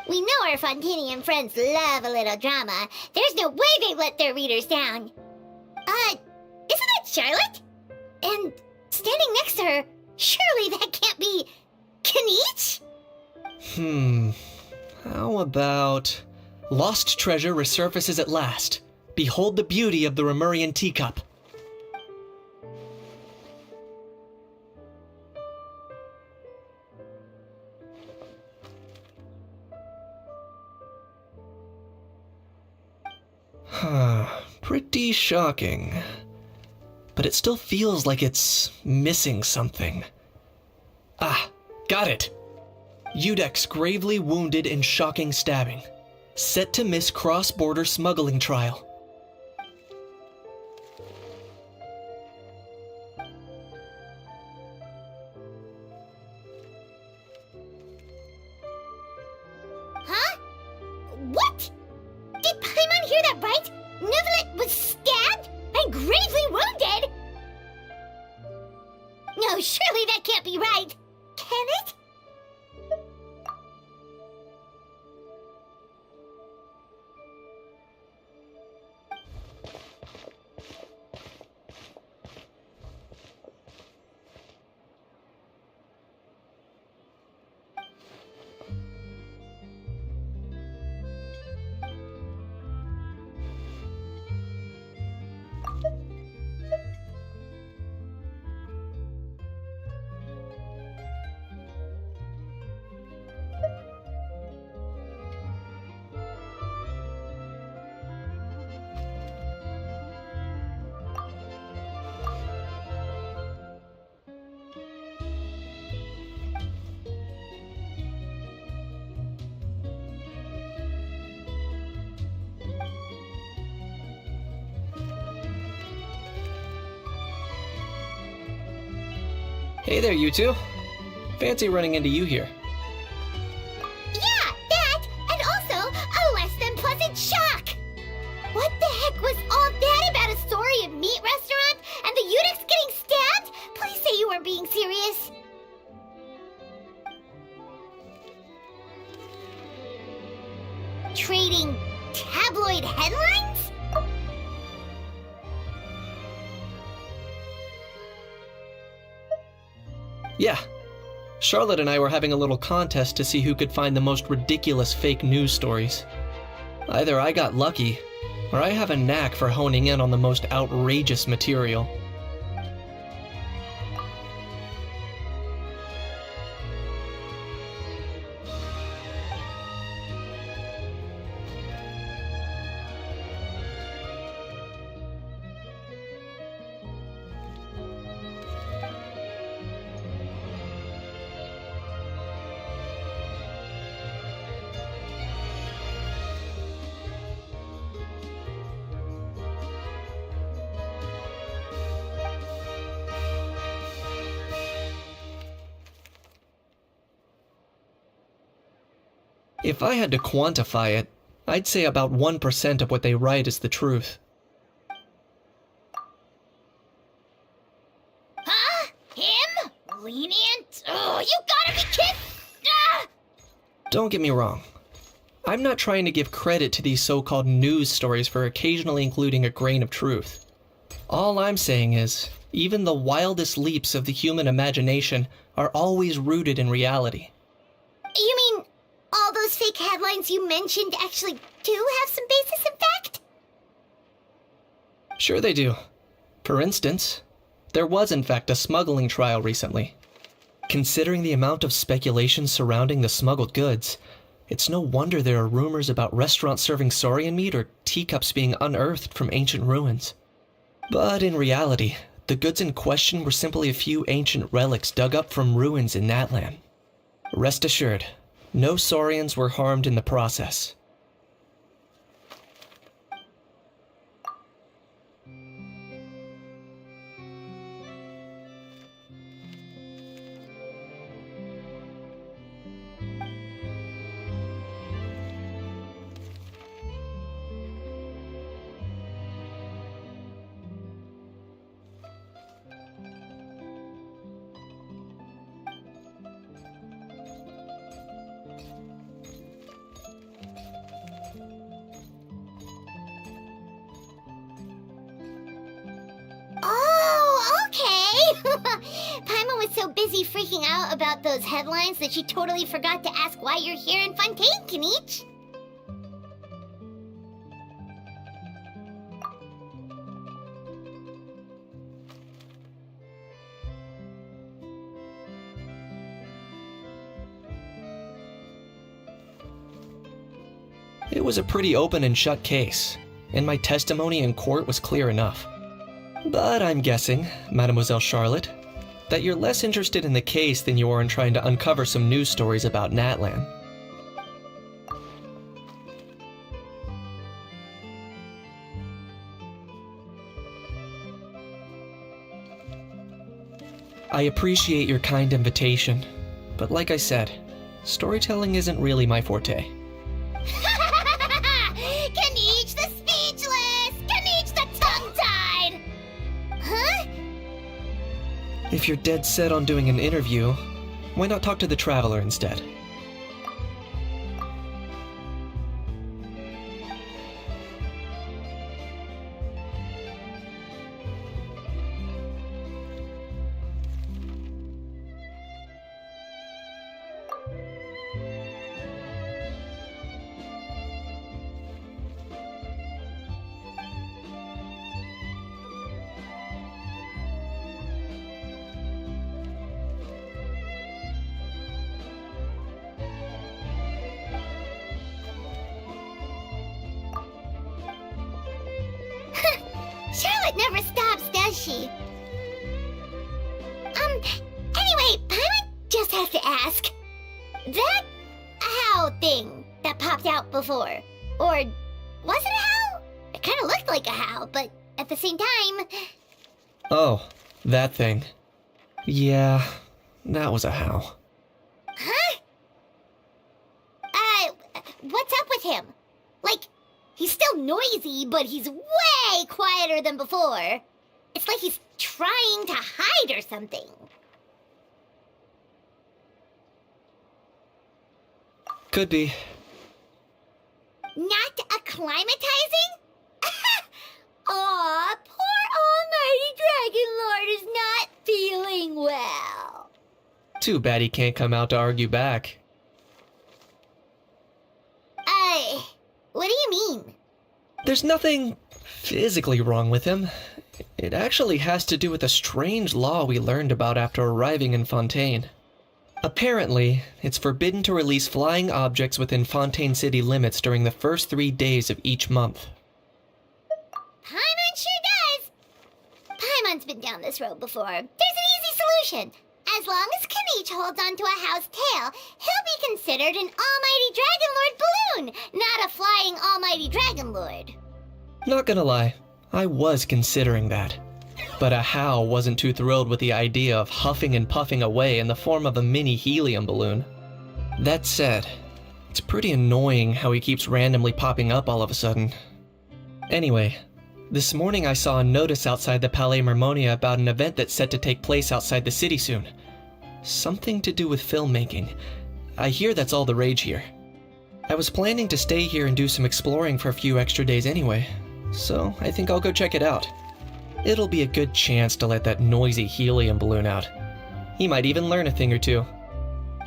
We know our Fontainian friends love a little drama. There's no way they've let their readers down. Isn't that Charlotte? And standing next to her, surely that can't be Kaniche? How about... Lost treasure resurfaces at last. Behold the beauty of the Remurian teacup. Pretty shocking. But it still feels like it's missing something. Ah, got it! Udex gravely wounded in shocking stabbing. Set to miss cross-border smuggling trial. Huh? What? Did Paimon hear that right? Neuvillette was stabbed and gravely wounded? No, surely that can't be right. Can it? Hey there, you two. Fancy running into you here. Yeah, that, and also a less than pleasant shock. What the heck was all that about a story of meat restaurant and the Udex getting stabbed? Please say you weren't being serious. Trading tabloid headlines? Yeah. Charlotte and I were having a little contest to see who could find the most ridiculous fake news stories. Either I got lucky, or I have a knack for honing in on the most outrageous material. If I had to quantify it, I'd say about 1% of what they write is the truth. Huh? Him? Lenient? Oh, you gotta be kidding! Ah! Don't get me wrong. I'm not trying to give credit to these so-called news stories for occasionally including a grain of truth. All I'm saying is, even the wildest leaps of the human imagination are always rooted in reality. You mean all those fake headlines you mentioned actually do have some basis in fact? Sure they do. For instance, there was in fact a smuggling trial recently. Considering the amount of speculation surrounding the smuggled goods, it's no wonder there are rumors about restaurants serving saurian meat or teacups being unearthed from ancient ruins. But in reality, the goods in question were simply a few ancient relics dug up from ruins in Natlan. Rest assured, no saurians were harmed in the process. so busy freaking out about those headlines that you totally forgot to ask why you're here in Fontaine, Kenichi. It was a pretty open and shut case, and my testimony in court was clear enough. But I'm guessing, Mademoiselle Charlotte, that you're less interested in the case than you are in trying to uncover some news stories about Natlan. I appreciate your kind invitation, but like I said, storytelling isn't really my forte. Kenichi the speechless! Kenichi the tongue-tied! Huh? If you're dead set on doing an interview, why not talk to the Traveler instead? Charlotte never stops, does she? Anyway, Paimon just has to ask. That how thing that popped out before, or was it a how? It kind of looked like a how, but at the same time... Oh, that thing. Yeah, that was a how. Huh? What's up with him? Like, he's still noisy, but he's way quieter than before. It's like he's trying to hide or something. Could be. Not acclimatizing? Aw, poor Almighty Dragon Lord is not feeling well. Too bad he can't come out to argue back. What do you mean? There's nothing physically wrong with him. It actually has to do with a strange law we learned about after arriving in Fontaine. Apparently, it's forbidden to release flying objects within Fontaine city limits during the first 3 days of each month. Paimon sure does. Paimon's been down this road before. There's an easy solution. As long as Kenichi holds onto a house tail, he'll be considered an Almighty Dragon Lord balloon, not a flying Almighty Dragon Lord. Not gonna lie, I was considering that. But a How wasn't too thrilled with the idea of huffing and puffing away in the form of a mini helium balloon. That said, it's pretty annoying how he keeps randomly popping up all of a sudden. Anyway, this morning I saw a notice outside the Palais Mermonia about an event that's set to take place outside the city soon. Something to do with filmmaking. I hear that's all the rage here. I was planning to stay here and do some exploring for a few extra days anyway, so I think I'll go check it out. It'll be a good chance to let that noisy helium balloon out. He might even learn a thing or two.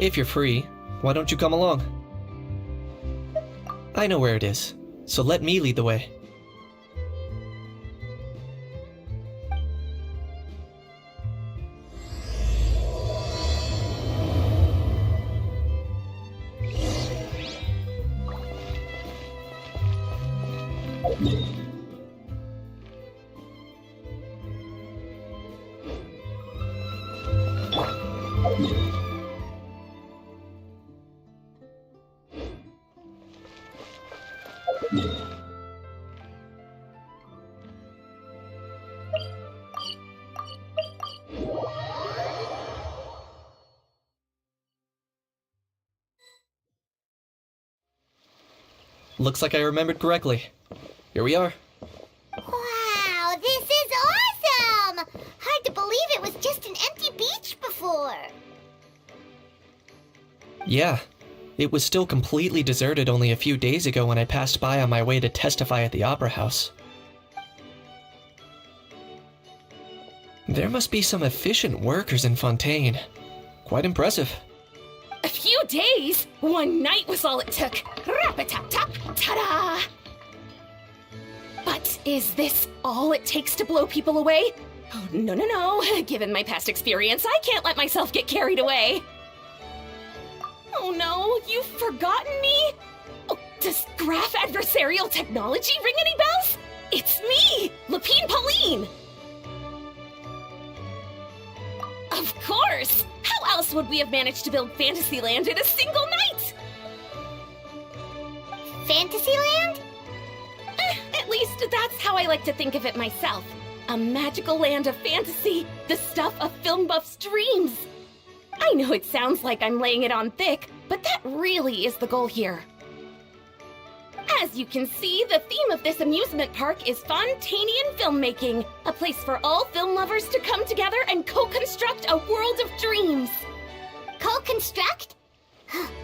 If you're free, why don't you come along? I know where it is, so let me lead the way. Looks like I remembered correctly. Here we are. Wow, this is awesome! Hard to believe it was just an empty beach before. Yeah, it was still completely deserted only a few days ago when I passed by on my way to testify at the Opera House. There must be some efficient workers in Fontaine. Quite impressive. A few days? One night was all it took. Rap-a-tap-tap, ta-da! But is this all it takes to blow people away? Oh, no. Given my past experience, I can't let myself get carried away. Oh no, you've forgotten me? Oh, does graph adversarial technology ring any bells? It's me, Lapine Pauline! Of course! How else would we have managed to build Fantasyland in a single night? Fantasyland? At least that's how I like to think of it myself. A magical land of fantasy, the stuff of film buffs' dreams. I know it sounds like I'm laying it on thick, but that really is the goal here. As you can see, the theme of this amusement park is Fontainian filmmaking, a place for all film lovers to come together and co-construct a world of dreams. Co-construct?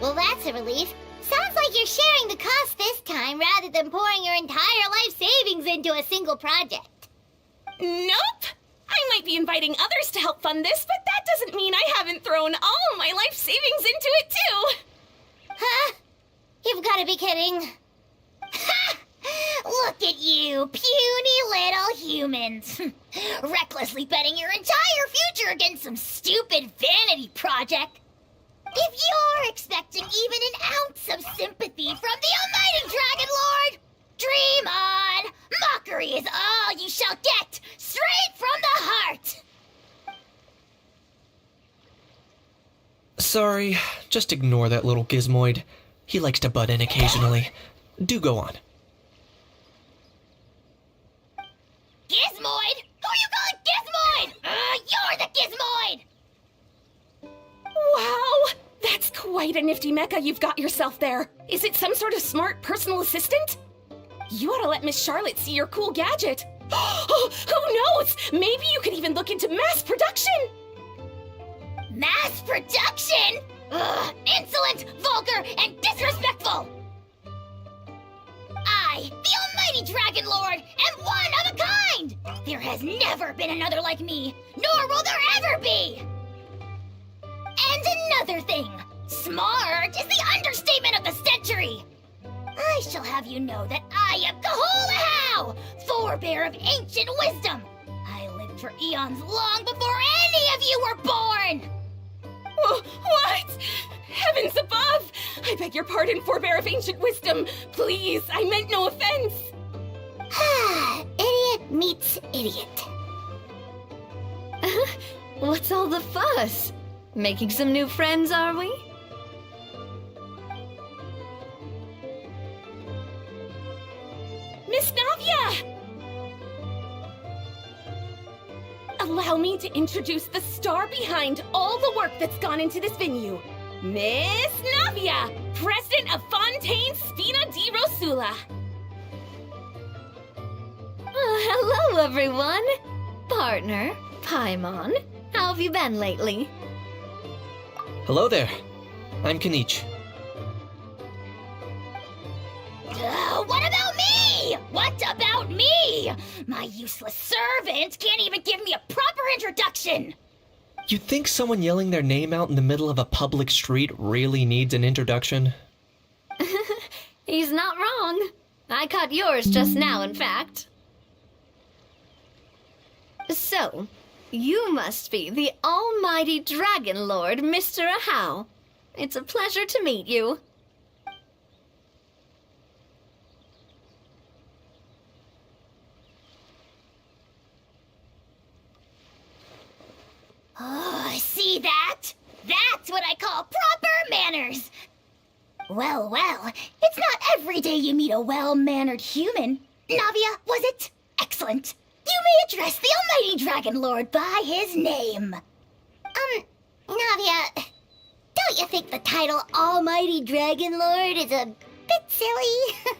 Well, that's a relief. Sounds like you're sharing the cost this time rather than pouring your entire life savings into a single project. Nope! I might be inviting others to help fund this, but that doesn't mean I haven't thrown all my life savings into it too! Huh? You've got to be kidding. Ha! Look at you, puny little humans. Recklessly betting your entire future against some stupid vanity project. If you're expecting even an ounce of sympathy from the almighty Dragon Lord, dream on! Mockery is all you shall get, straight from the heart! Sorry, just ignore that little gizmoid. He likes to butt in occasionally. Do go on. Gizmoid? Who are you calling Gizmoid? You're the Gizmoid! Wow! That's quite a nifty mecha you've got yourself there. Is it some sort of smart personal assistant? You ought to let Miss Charlotte see your cool gadget. Oh, who knows? Maybe you could even look into mass production! Mass production? Ugh, insolent, vulgar, and disrespectful! I, the almighty Dragon Lord, am one of a kind! There has never been another like me, nor will there ever be! And another thing, smart is the understatement of the century! I shall have you know that I am Kahulahau, forebear of ancient wisdom! I lived for eons long before any of you were born! What? Heavens above! I beg your pardon, forebear of ancient wisdom. Please, I meant no offense. Idiot meets idiot. What's all the fuss? Making some new friends, are we? Miss Navia! Allow me to introduce the star behind all the work that's gone into this venue. Miss Navia, president of Fontaine Spina di Rosula. Hello, everyone. Partner, Paimon, how have you been lately? Hello there. I'm Kanich. What about me? What about me? My useless servant can't even give me a proper introduction. You'd think someone yelling their name out in the middle of a public street really needs an introduction? He's not wrong. I caught yours just now, in fact. So, you must be the almighty Dragon Lord, Mr. Ahau. It's a pleasure to meet you. Oh, see that? That's what I call proper manners. Well, it's not every day you meet a well-mannered human. Navia, was it? Excellent. You may address the almighty Dragon Lord by his name. Navia, don't you think the title Almighty Dragon Lord is a bit silly?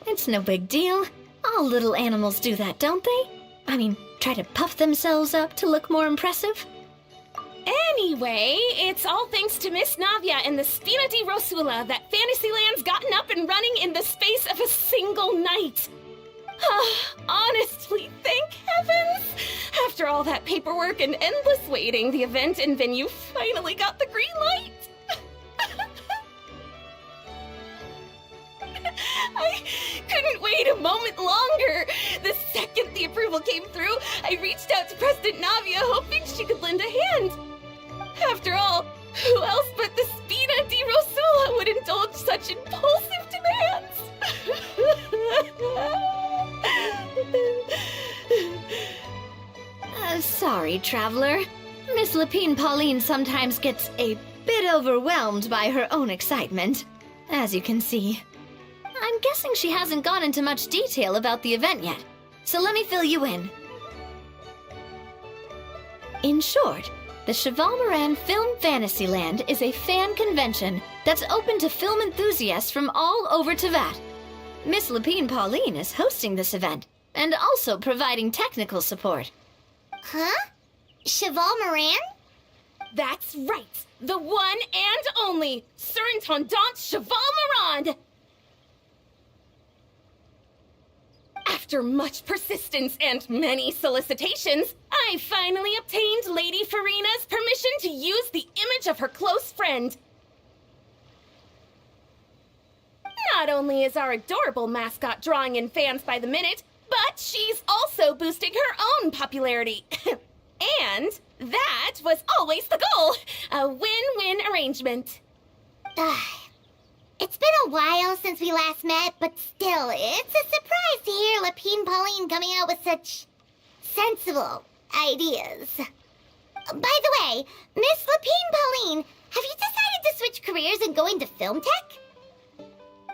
It's no big deal. All little animals do that, don't they? I mean, try to puff themselves up to look more impressive. Anyway, it's all thanks to Miss Navia and the Spina di Rosula that Fantasyland's gotten up and running in the space of a single night. Honestly, thank heavens! After all that paperwork and endless waiting, the event and venue finally got the green light! I couldn't wait a moment longer! The second the approval came through, I reached out to President Navia hoping she could lend a hand. After all, who else but the Spina di Rosula would indulge such impulsive demands? Sorry, traveler. Miss Lapine Pauline sometimes gets a bit overwhelmed by her own excitement, as you can see. I'm guessing she hasn't gone into much detail about the event yet, so let me fill you in. In short, the Cheval Moran Film Fantasyland is a fan convention that's open to film enthusiasts from all over Teyvat. Miss Lapine Pauline is hosting this event, and also providing technical support. Huh? Cheval Moran? That's right! The one and only Surintendant Cheval Moran! After much persistence and many solicitations, I finally obtained Lady Furina's permission to use the image of her close friend. Not only is our adorable mascot drawing in fans by the minute, but she's also boosting her own popularity. And that was always the goal. A win-win arrangement. It's been a while since we last met, but still, it's a surprise to hear Lapine Pauline coming out with such sensible ideas. By the way, Miss Lapine Pauline, have you decided to switch careers and go into film tech?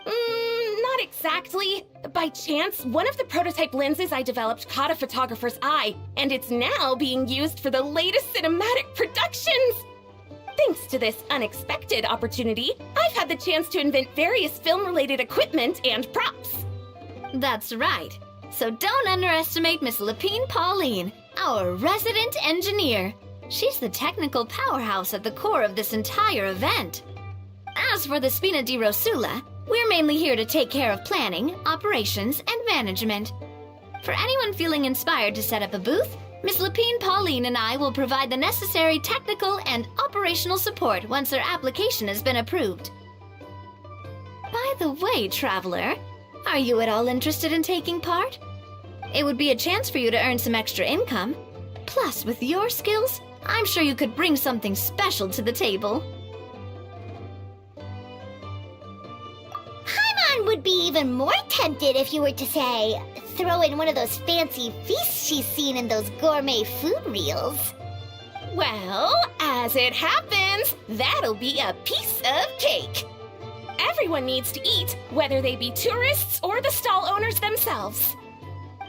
Not exactly. By chance, one of the prototype lenses I developed caught a photographer's eye, and it's now being used for the latest cinematic productions. Thanks to this unexpected opportunity, I've had the chance to invent various film-related equipment and props. That's right. So don't underestimate Miss Lapine Pauline, our resident engineer. She's the technical powerhouse at the core of this entire event. As for the Spina di Rosula, we're mainly here to take care of planning, operations, and management. For anyone feeling inspired to set up a booth, Miss Lapine Pauline and I will provide the necessary technical and operational support once their application has been approved. By the way, traveler, are you at all interested in taking part? It would be a chance for you to earn some extra income. Plus, with your skills, I'm sure you could bring something special to the table. Paimon would be even more tempted if you were to, say, throw in one of those fancy feasts she's seen in those gourmet food reels. Well, as it happens, that'll be a piece of cake. Everyone needs to eat, whether they be tourists or the stall owners themselves.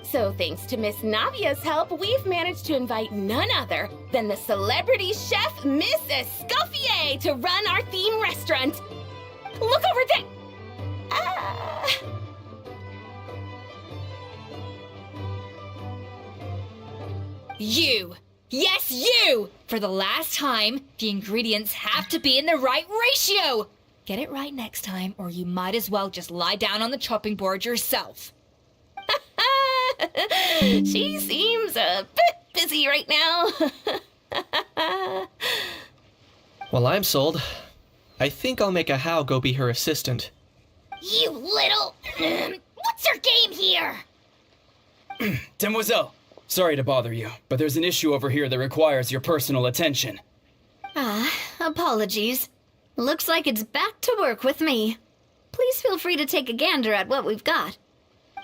So thanks to Miss Navia's help, we've managed to invite none other than the celebrity chef Miss Escoffier to run our theme restaurant. Look over there! You! Yes, you! For the last time, the ingredients have to be in the right ratio! Get it right next time, or you might as well just lie down on the chopping board yourself. She seems a bit busy right now. Well, I'm sold. I think I'll make a How go be her assistant. You little... What's your game here? Demoiselle, sorry to bother you, but there's an issue over here that requires your personal attention. Apologies. Looks like it's back to work with me. Please feel free to take a gander at what we've got.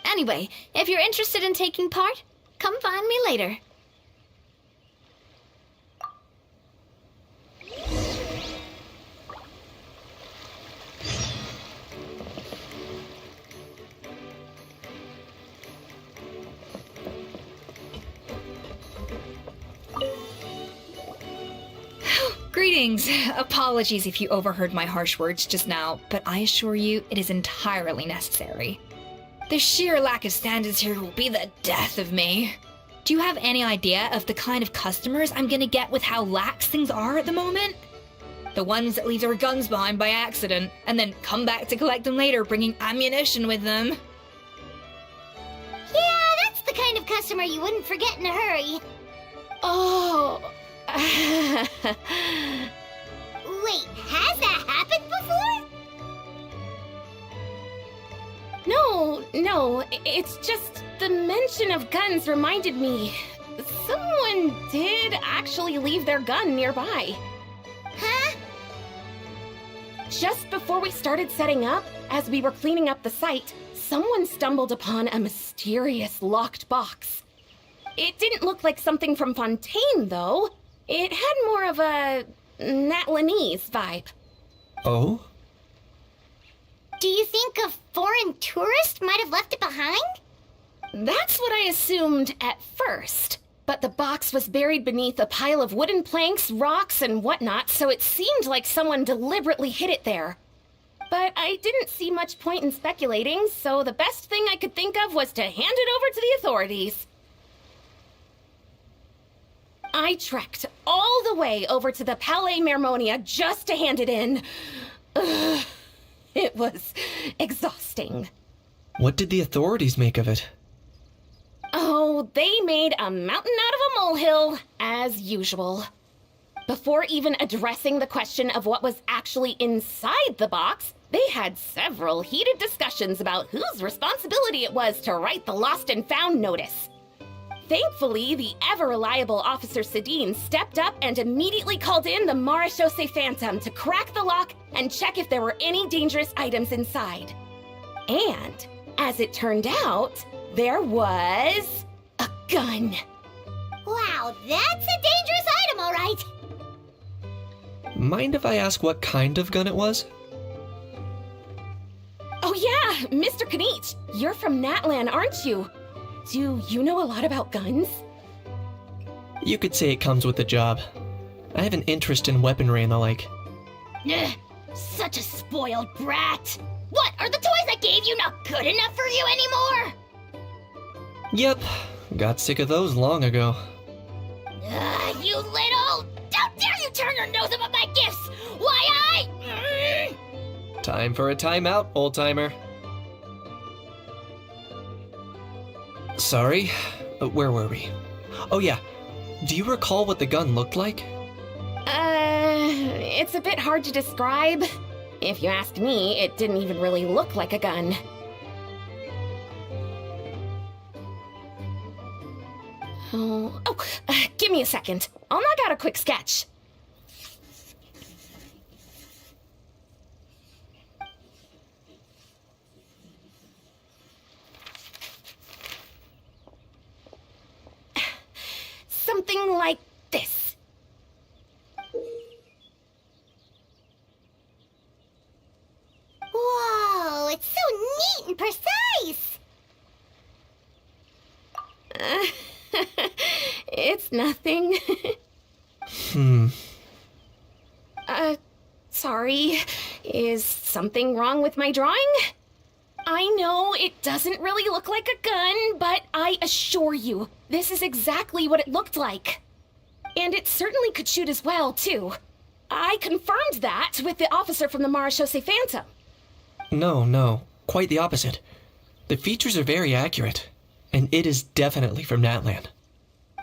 Anyway, if you're interested in taking part, come find me later. Greetings. Apologies if you overheard my harsh words just now, but I assure you it is entirely necessary. The sheer lack of standards here will be the death of me. Do you have any idea of the kind of customers I'm gonna get with how lax things are at the moment? The ones that leave their guns behind by accident, and then come back to collect them later bringing ammunition with them. Yeah, of customer you wouldn't forget in a hurry. Oh. Wait, has that happened before? No, it's just the mention of guns reminded me. Someone did actually leave their gun nearby. Huh? Just before we started setting up, as we were cleaning up the site, someone stumbled upon a mysterious locked box. It didn't look like something from Fontaine, though. It had more of a Lyney's vibe. Oh? Do you think a foreign tourist might have left it behind? That's what I assumed at first. But the box was buried beneath a pile of wooden planks, rocks, and whatnot, so it seemed like someone deliberately hid it there. But I didn't see much point in speculating, so the best thing I could think of was to hand it over to the authorities. I trekked all the way over to the Palais Mermonia just to hand it in. Ugh, it was exhausting. What did the authorities make of it? Oh, they made a mountain out of a molehill, as usual. Before even addressing the question of what was actually inside the box, they had several heated discussions about whose responsibility it was to write the lost and found notice. Thankfully, the ever-reliable Officer Sedine stepped up and immediately called in the Marechaussee Phantom to crack the lock and check if there were any dangerous items inside. And, as it turned out, there was a gun. Wow, that's a dangerous item, all right. Mind if I ask what kind of gun it was? Oh yeah, Mr. Kanich, you're from Natlan, aren't you? Do you know a lot about guns? You could say it comes with the job. I have an interest in weaponry and the like. Ugh, such a spoiled brat. What, are the toys I gave you not good enough for you anymore? Yep, got sick of those long ago. You little... How dare you turn your nose up at my gifts? Why Time for a timeout, old-timer. Sorry, where were we? Oh yeah, do you recall what the gun looked like? It's a bit hard to describe. If you ask me, it didn't even really look like a gun. Give me a second. I'll knock out a quick sketch. Something like this. Whoa, it's so neat and precise. It's nothing. Sorry. Is something wrong with my drawing? I know it doesn't really look like a gun, but I assure you, this is exactly what it looked like. And it certainly could shoot as well, too. I confirmed that with the officer from the Marechaussee Phantom. No, quite the opposite. The features are very accurate, and it is definitely from Natlan.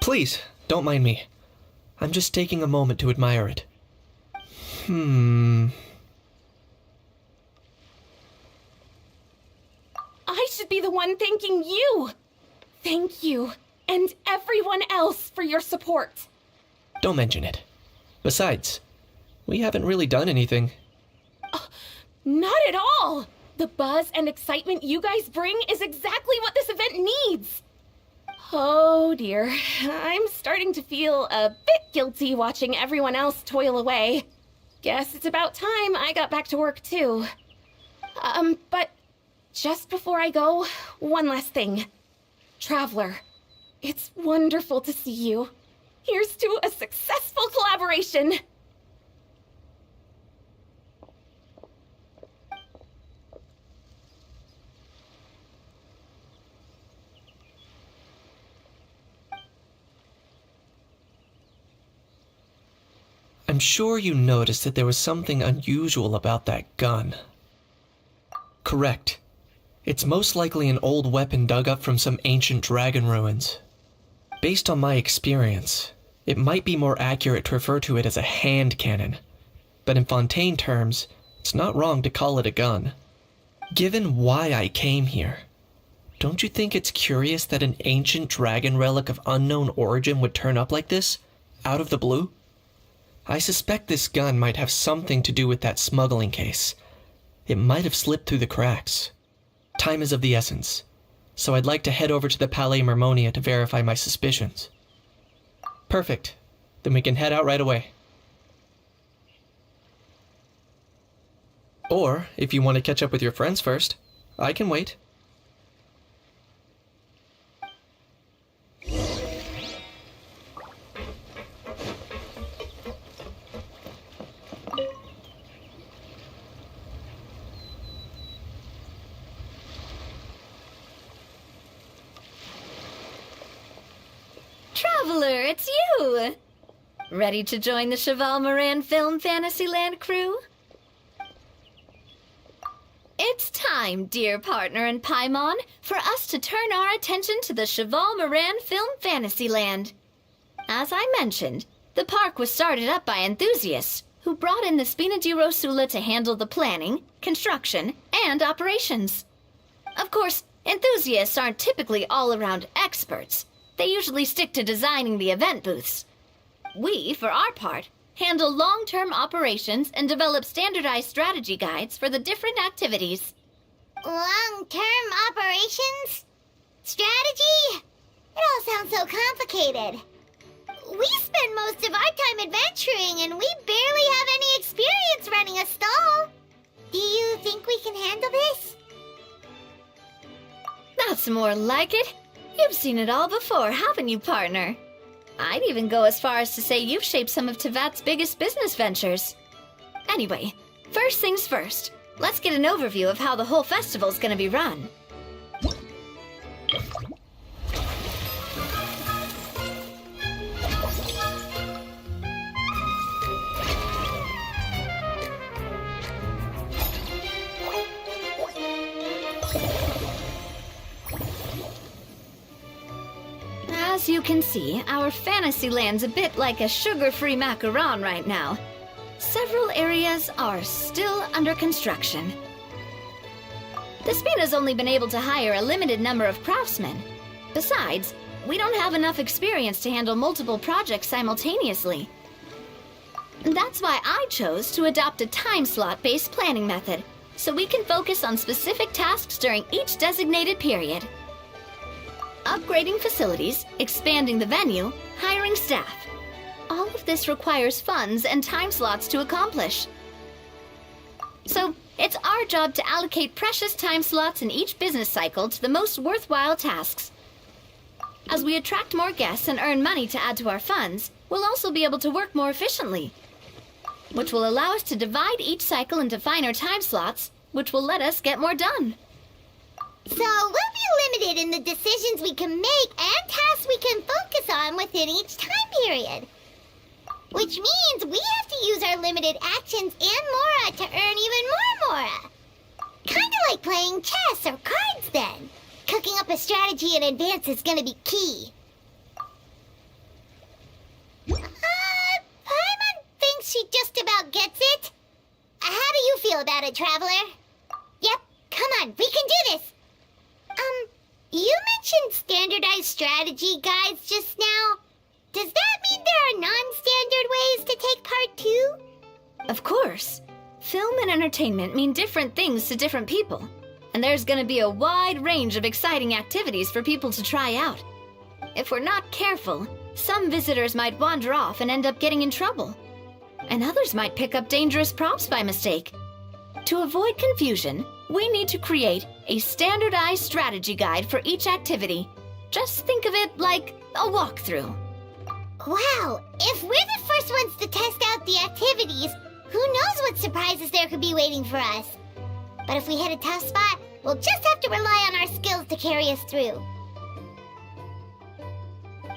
Please, don't mind me. I'm just taking a moment to admire it. I should be the one thanking you. Thank you, and everyone else for your support. Don't mention it. Besides, we haven't really done anything. Not at all! The buzz and excitement you guys bring is exactly what this event needs. Oh dear, I'm starting to feel a bit guilty watching everyone else toil away. Guess it's about time I got back to work too. But just before I go, one last thing. Traveler, it's wonderful to see you. Here's to a successful collaboration. I'm sure you noticed that there was something unusual about that gun. Correct. It's most likely an old weapon dug up from some ancient dragon ruins. Based on my experience, it might be more accurate to refer to it as a hand cannon, but in Fontaine terms, it's not wrong to call it a gun. Given why I came here, don't you think it's curious that an ancient dragon relic of unknown origin would turn up like this, out of the blue? I suspect this gun might have something to do with that smuggling case. It might have slipped through the cracks. Time is of the essence, so I'd like to head over to the Palais Mermonia to verify my suspicions. Perfect. Then we can head out right away. Or, if you want to catch up with your friends first, I can wait. Traveler, it's you! Ready to join the Cheval Moran Film Fantasyland crew? It's time, dear partner and Paimon, for us to turn our attention to the Cheval Moran Film Fantasyland. As I mentioned, the park was started up by enthusiasts who brought in the Spina di Rosula to handle the planning, construction, and operations. Of course, enthusiasts aren't typically all-around experts. They usually stick to designing the event booths. We, for our part, handle long-term operations and develop standardized strategy guides for the different activities. Long-term operations? Strategy? It all sounds so complicated. We spend most of our time adventuring and we barely have any experience running a stall. Do you think we can handle this? That's more like it. You've seen it all before, haven't you, partner? I'd even go as far as to say you've shaped some of Tevat's biggest business ventures. Anyway, first things first. Let's get an overview of how the whole festival's gonna be run. As you can see, our Fantasyland's a bit like a sugar-free macaron right now. Several areas are still under construction. The Spina's only been able to hire a limited number of craftsmen. Besides, we don't have enough experience to handle multiple projects simultaneously. That's why I chose to adopt a time slot-based planning method, so we can focus on specific tasks during each designated period. Upgrading facilities, expanding the venue, hiring staff. All of this requires funds and time slots to accomplish. So, it's our job to allocate precious time slots in each business cycle to the most worthwhile tasks. As we attract more guests and earn money to add to our funds, we'll also be able to work more efficiently, which will allow us to divide each cycle into finer time slots, which will let us get more done. So we'll be limited in the decisions we can make and tasks we can focus on within each time period. Which means we have to use our limited actions and Mora to earn even more Mora. Kinda like playing chess or cards then. Cooking up a strategy in advance is gonna be key. Paimon thinks she just about gets it. How do you feel about it, Traveler? Yep, come on, we can do this. You mentioned standardized strategy guides just now. Does that mean there are non-standard ways to take part too? Of course. Film and entertainment mean different things to different people. And there's gonna be a wide range of exciting activities for people to try out. If we're not careful, some visitors might wander off and end up getting in trouble. And others might pick up dangerous props by mistake. To avoid confusion, we need to create a standardized strategy guide for each activity. Just think of it like a walkthrough. Wow, if we're the first ones to test out the activities, who knows what surprises there could be waiting for us. But if we hit a tough spot, we'll just have to rely on our skills to carry us through.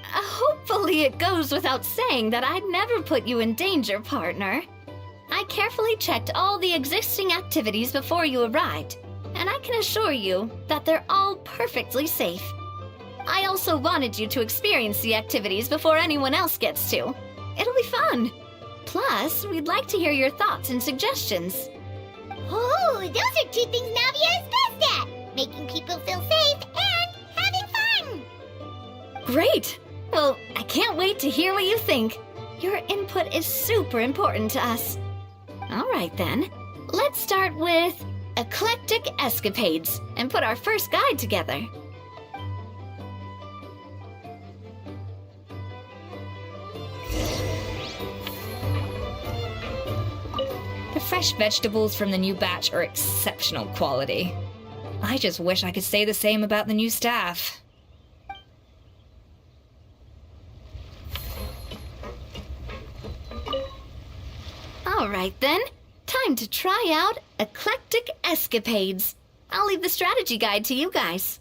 Hopefully it goes without saying that I'd never put you in danger, partner. I carefully checked all the existing activities before you arrived, and I can assure you that they're all perfectly safe. I also wanted you to experience the activities before anyone else gets to. It'll be fun. Plus, we'd like to hear your thoughts and suggestions. Oh, those are two things Navia is best at! Making people feel safe and having fun! Great! Well, I can't wait to hear what you think. Your input is super important to us. All right then, let's start with Eclectic Escapades and put our first guide together. The fresh vegetables from the new batch are exceptional quality. I just wish I could say the same about the new staff. All right then, time to try out Eclectic Escapades. I'll leave the strategy guide to you guys.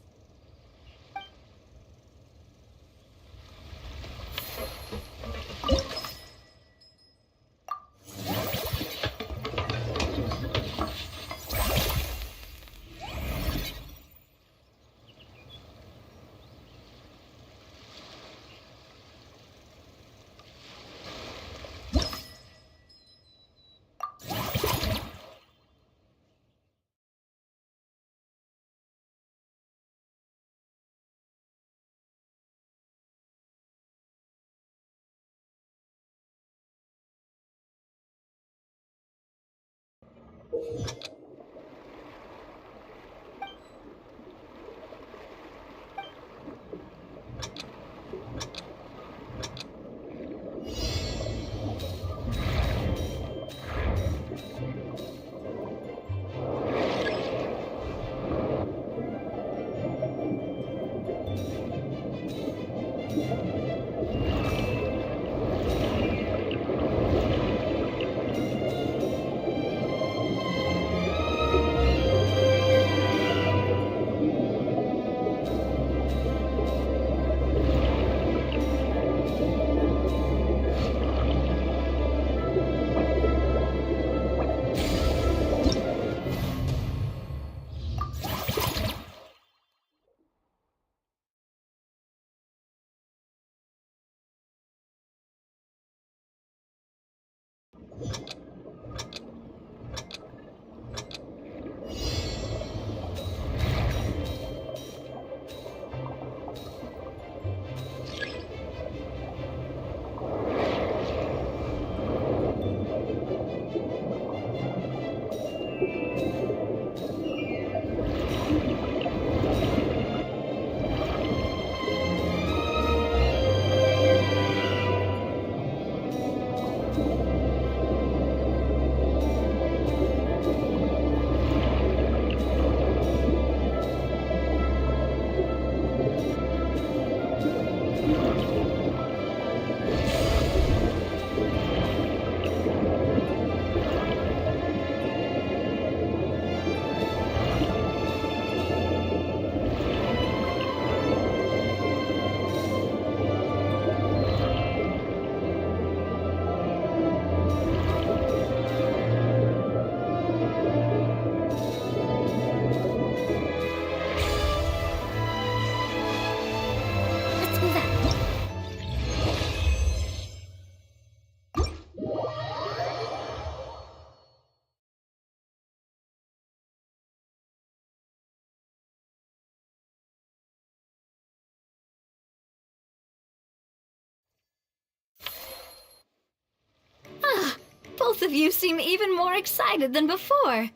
Both of you seem even more excited than before.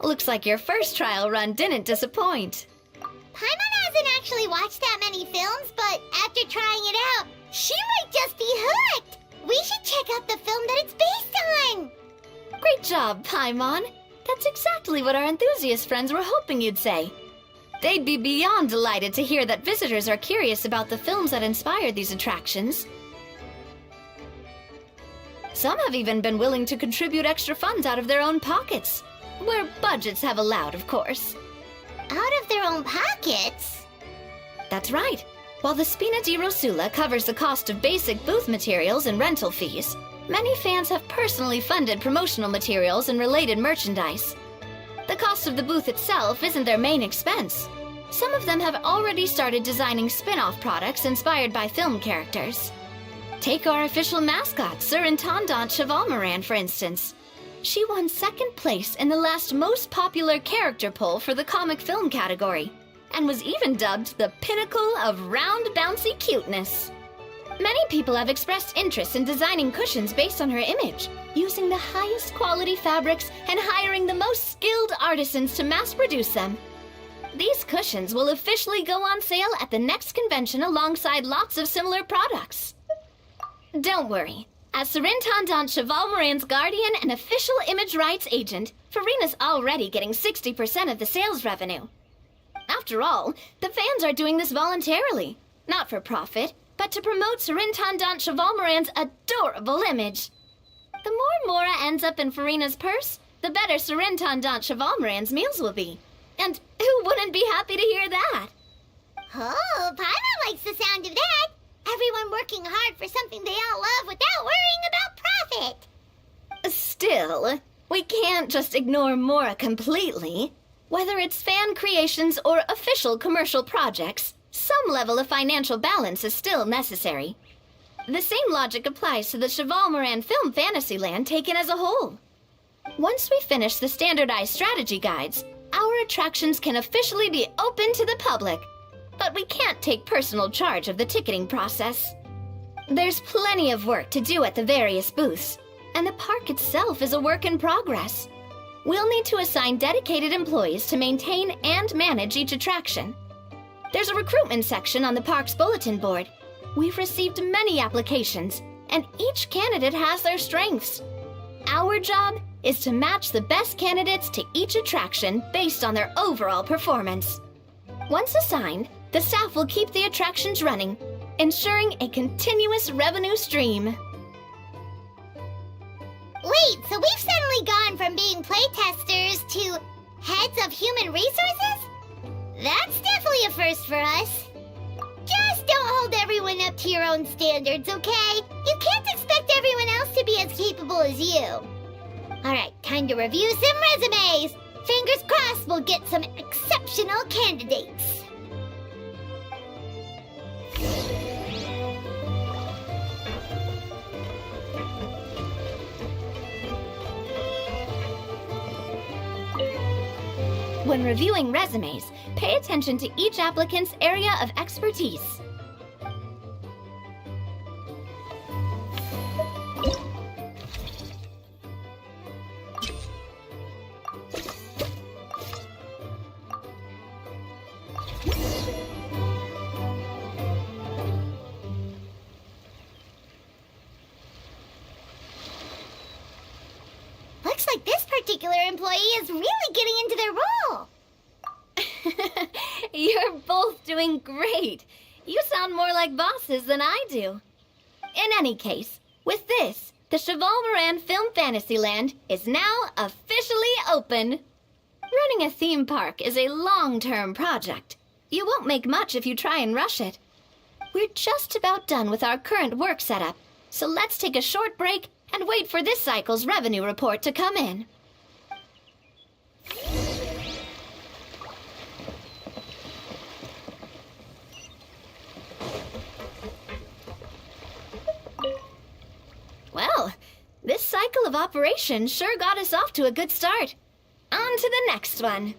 Looks like your first trial run didn't disappoint. Paimon hasn't actually watched that many films, but after trying it out, she might just be hooked! We should check out the film that it's based on! Great job, Paimon. That's exactly what our enthusiast friends were hoping you'd say. They'd be beyond delighted to hear that visitors are curious about the films that inspired these attractions. Some have even been willing to contribute extra funds out of their own pockets. Where budgets have allowed, of course. Out of their own pockets? That's right. While the Spina di Rosula covers the cost of basic booth materials and rental fees, many fans have personally funded promotional materials and related merchandise. The cost of the booth itself isn't their main expense. Some of them have already started designing spin-off products inspired by film characters. Take our official mascot, Surintendant Chevalmoran, for instance. She won second place in the last most popular character poll for the comic film category, and was even dubbed the pinnacle of round, bouncy cuteness. Many people have expressed interest in designing cushions based on her image, using the highest quality fabrics and hiring the most skilled artisans to mass produce them. These cushions will officially go on sale at the next convention alongside lots of similar products. Don't worry. As Surintendant Chevalmoran's guardian and official image rights agent, Furina's already getting 60% of the sales revenue. After all, the fans are doing this voluntarily, not for profit, but to promote Surintendant Chevalmoran's adorable image. The more Mora ends up in Furina's purse, the better Surintendant Chevalmoran's meals will be. And who wouldn't be happy to hear that? Oh, Paimon likes the sound of that. Everyone working hard for something they all love without worrying about profit. Still, we can't just ignore Mora completely. Whether it's fan creations or official commercial projects, some level of financial balance is still necessary. The same logic applies to the Chevalmoran Film Fantasyland taken as a whole. Once we finish the standardized strategy guides, our attractions can officially be open to the public, but we can't take personal charge of the ticketing process. There's plenty of work to do at the various booths, and the park itself is a work in progress. We'll need to assign dedicated employees to maintain and manage each attraction. There's a recruitment section on the park's bulletin board. We've received many applications, and each candidate has their strengths. Our job is to match the best candidates to each attraction based on their overall performance. Once assigned, the staff will keep the attractions running, ensuring a continuous revenue stream. Wait, so we've suddenly gone from being playtesters to heads of human resources? That's definitely a first for us. Just don't hold everyone up to your own standards, okay? You can't expect everyone else to be as capable as you. Alright, time to review some resumes. Fingers crossed we'll get some exceptional candidates. When reviewing resumes, pay attention to each applicant's area of expertise. Looks like this particular employee is really getting into their role. You're both doing great. You sound more like bosses than I do. In any case, with this, the Chevalmoran Film Fantasyland is now officially open. Running a theme park is a long-term project. You won't make much if you try and rush it. We're just about done with our current work setup, so let's take a short break and wait for this cycle's revenue report to come in. Well, this cycle of operation sure got us off to a good start. On to the next one.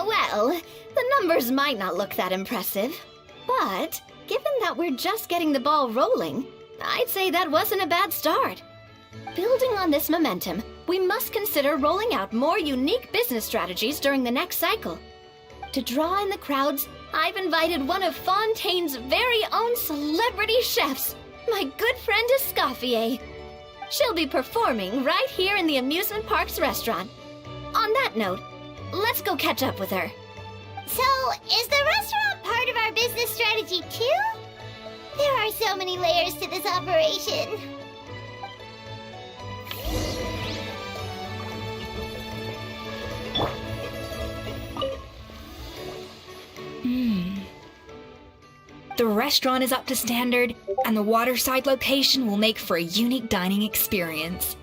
Well, the numbers might not look that impressive, but given that we're just getting the ball rolling, I'd say that wasn't a bad start. Building on this momentum, we must consider rolling out more unique business strategies during the next cycle. To draw in the crowds, I've invited one of Fontaine's very own celebrity chefs, my good friend Escoffier. She'll be performing right here in the amusement park's restaurant. On that note, let's go catch up with her. So, is the restaurant part of our business strategy too? There are so many layers to this operation. The restaurant is up to standard, and the waterside location will make for a unique dining experience.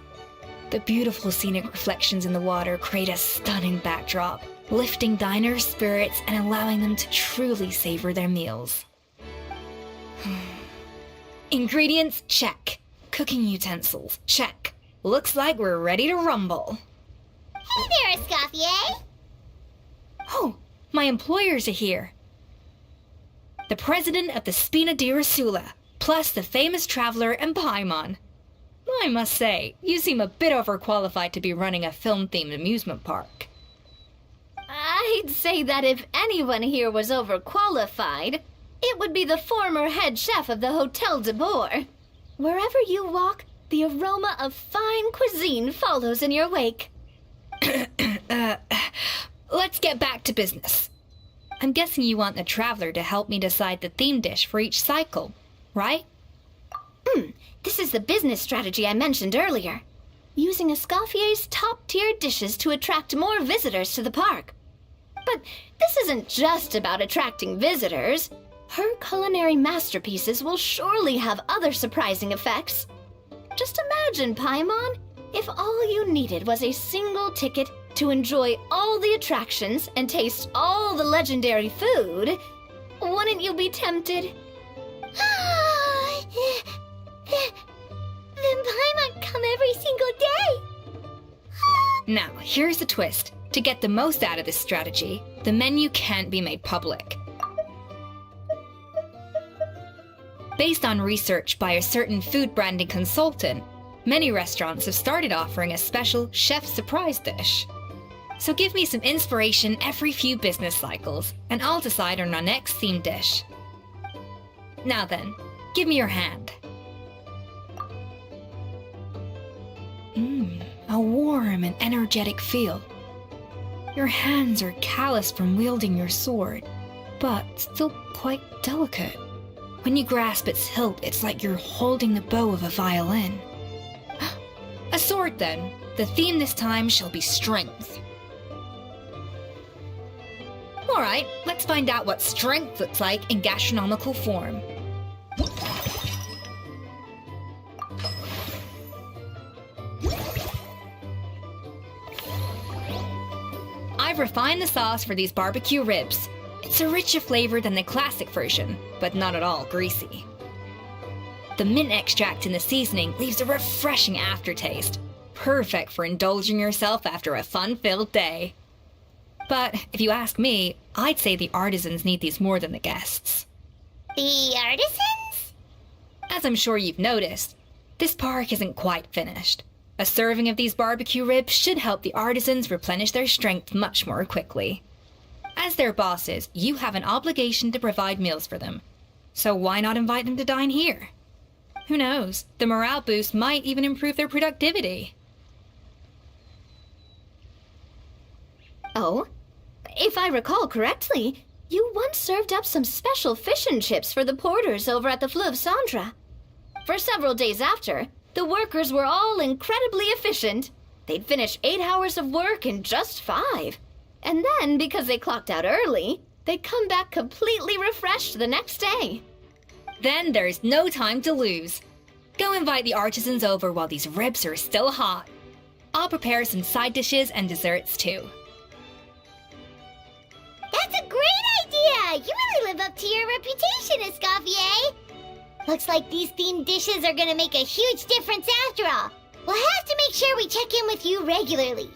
The beautiful scenic reflections in the water create a stunning backdrop, lifting diners' spirits and allowing them to truly savor their meals. Ingredients, check. Cooking utensils, check. Looks like we're ready to rumble. Hey there, Escoffier! Oh, my employers are here. The president of the Spina di Rasula, plus the famous traveler and Paimon. I must say, you seem a bit overqualified to be running a film-themed amusement park. I'd say that if anyone here was overqualified, it would be the former head chef of the Hotel de Boer. Wherever you walk, the aroma of fine cuisine follows in your wake. Let's get back to business. I'm guessing you want the traveler to help me decide the theme dish for each cycle, right? This is the business strategy I mentioned earlier. Using Escoffier's top-tier dishes to attract more visitors to the park. But this isn't just about attracting visitors. Her culinary masterpieces will surely have other surprising effects. Just imagine, Paimon, if all you needed was a single ticket to enjoy all the attractions and taste all the legendary food. Wouldn't you be tempted? Then Paimon come every single day! Now, here's the twist. To get the most out of this strategy, the menu can't be made public. Based on research by a certain food branding consultant, many restaurants have started offering a special chef surprise dish. So give me some inspiration every few business cycles, and I'll decide on our next theme dish. Now then, give me your hand. A warm and energetic feel. Your hands are calloused from wielding your sword, but still quite delicate. When you grasp its hilt, it's like you're holding the bow of a violin. A sword, then. The theme this time shall be strength. Alright, let's find out what strength looks like in gastronomical form. I've refined the sauce for these barbecue ribs. It's a richer flavor than the classic version, but not at all greasy. The mint extract in the seasoning leaves a refreshing aftertaste, perfect for indulging yourself after a fun-filled day. But if you ask me, I'd say the artisans need these more than the guests. The artisans? As I'm sure you've noticed, this park isn't quite finished. A serving of these barbecue ribs should help the artisans replenish their strength much more quickly. As their bosses, you have an obligation to provide meals for them. So why not invite them to dine here? Who knows, the morale boost might even improve their productivity. Oh, if I recall correctly, you once served up some special fish and chips for the porters over at the Fleuve Centre. For several days after, the workers were all incredibly efficient. They'd finish 8 hours of work in just 5. And then, because they clocked out early, they'd come back completely refreshed the next day. Then there's no time to lose. Go invite the artisans over while these ribs are still hot. I'll prepare some side dishes and desserts too. That's a great idea! You really live up to your reputation, Escoffier! Looks like these themed dishes are gonna make a huge difference after all. We'll have to make sure we check in with you regularly.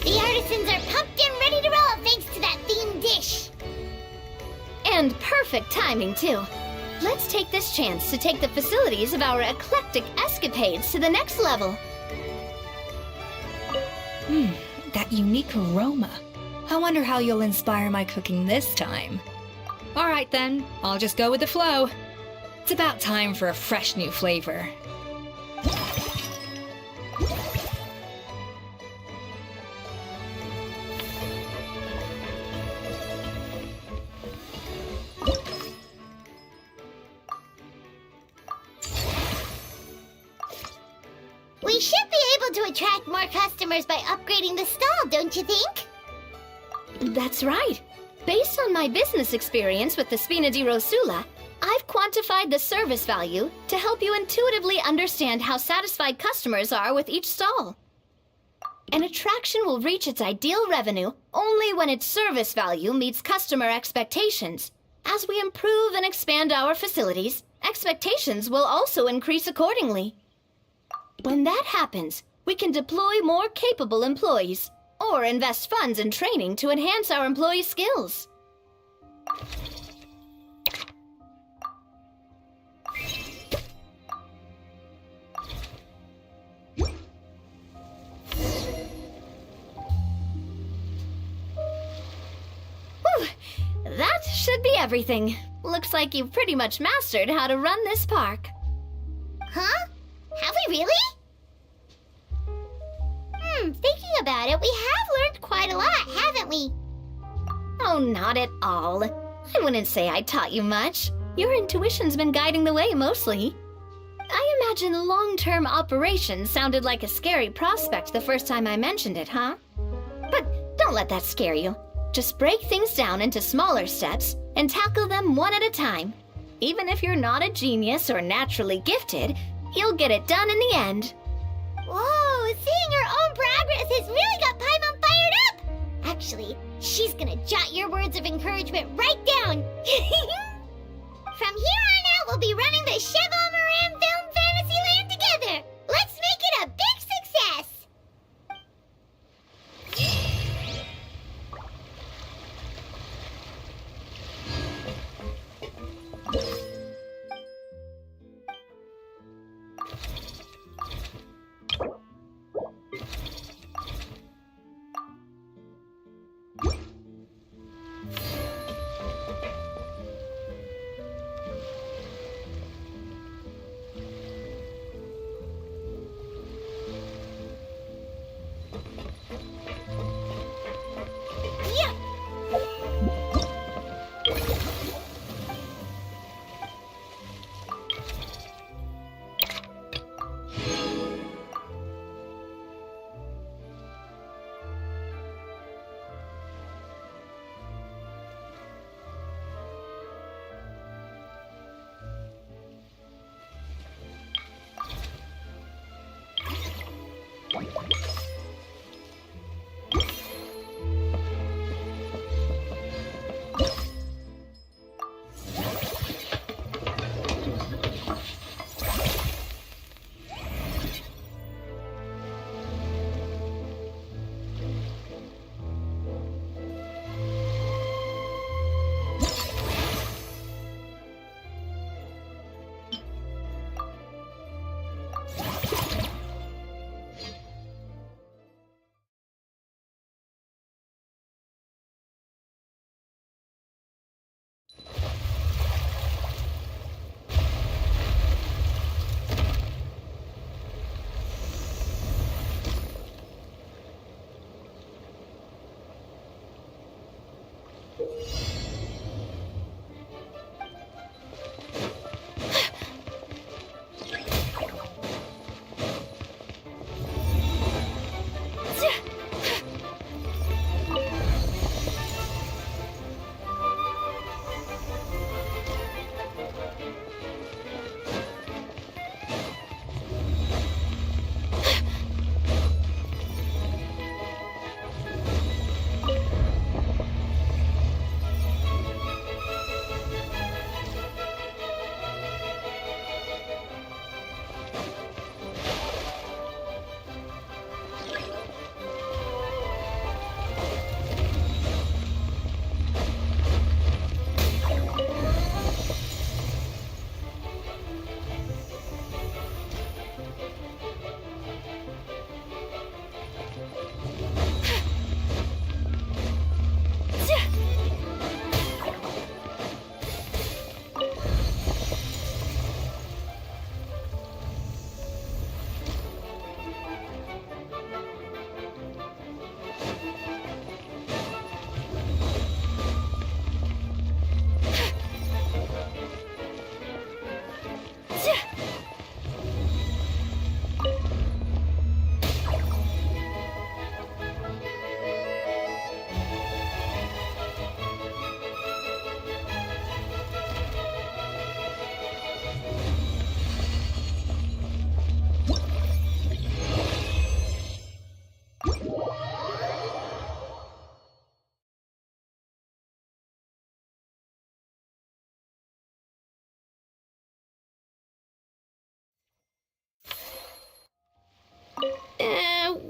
The artisans are pumped and ready to roll thanks to that themed dish. And perfect timing, too. Let's take this chance to take the facilities of our eclectic escapades to the next level. That unique aroma. I wonder how you'll inspire my cooking this time. Alright then, I'll just go with the flow. It's about time for a fresh new flavor. We should be able to attract more customers by upgrading the stall, don't you think? That's right. Based on my business experience with the Spina di Rosula, I've quantified the service value to help you intuitively understand how satisfied customers are with each stall. An attraction will reach its ideal revenue only when its service value meets customer expectations. As we improve and expand our facilities, expectations will also increase accordingly. When that happens, we can deploy more capable employees or invest funds in training to enhance our employees' skills. That should be everything. Looks like you've pretty much mastered how to run this park. Huh? Have we really? Thinking about it, we have learned quite a lot, haven't we? Oh, not at all. I wouldn't say I taught you much. Your intuition's been guiding the way mostly. I imagine long-term operations sounded like a scary prospect the first time I mentioned it, huh? But don't let that scare you. Just break things down into smaller steps and tackle them one at a time. Even if you're not a genius or naturally gifted, you'll get it done in the end. Whoa, seeing her own progress has really got Paimon fired up! Actually, she's gonna jot your words of encouragement right down. From here on out, we'll be running the Cheval Moran Film Fantasyland together. Let's make it a big success!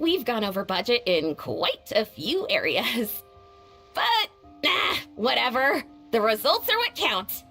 We've gone over budget in quite a few areas. But, whatever. The results are what count.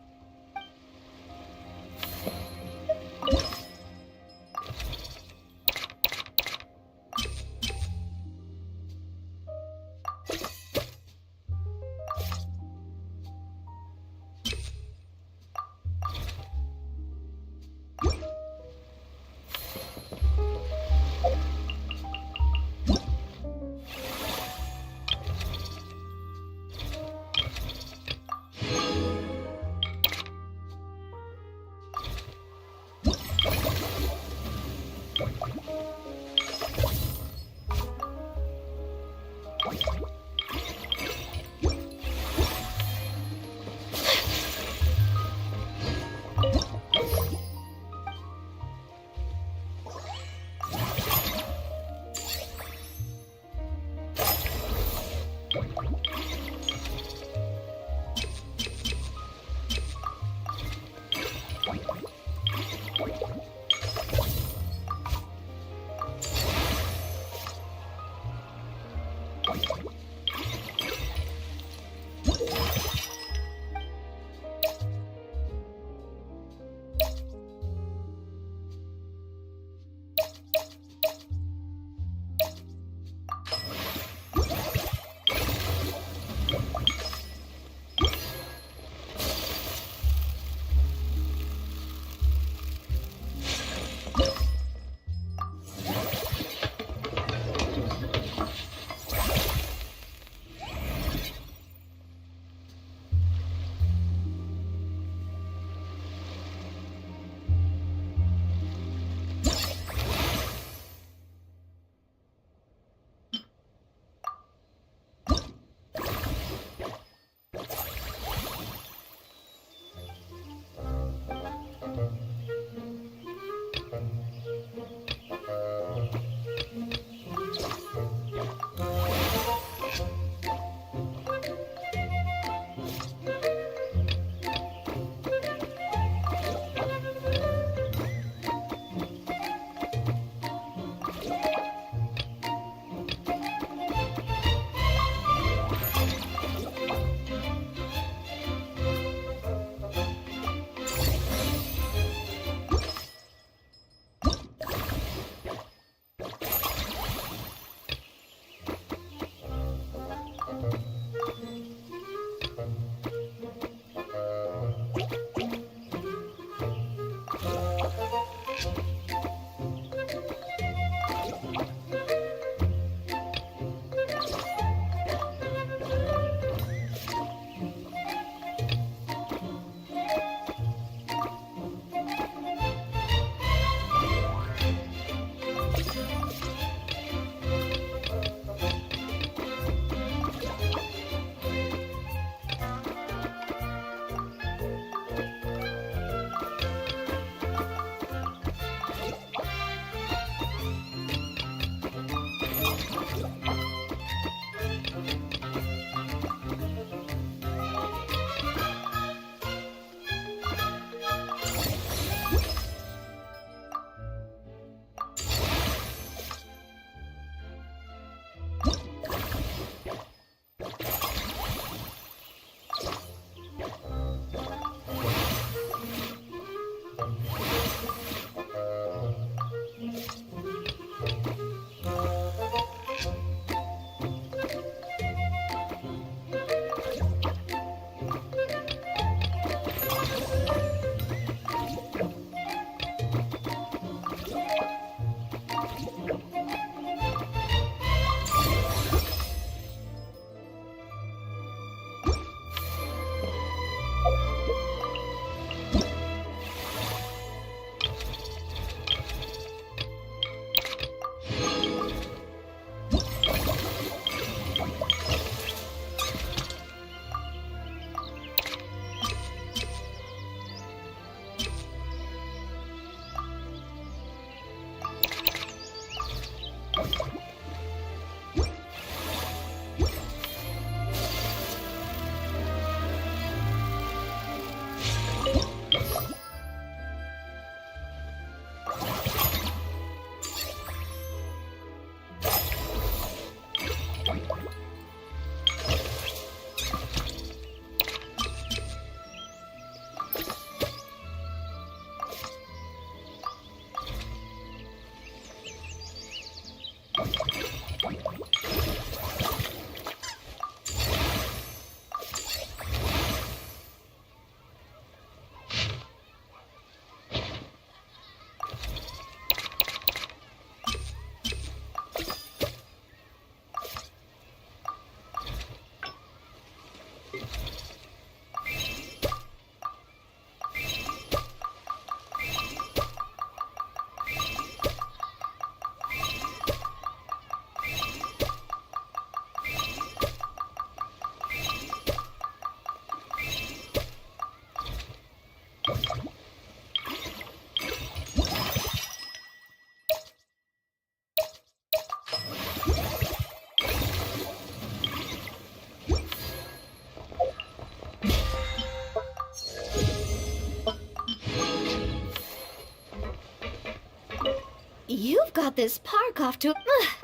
You've got this park off to...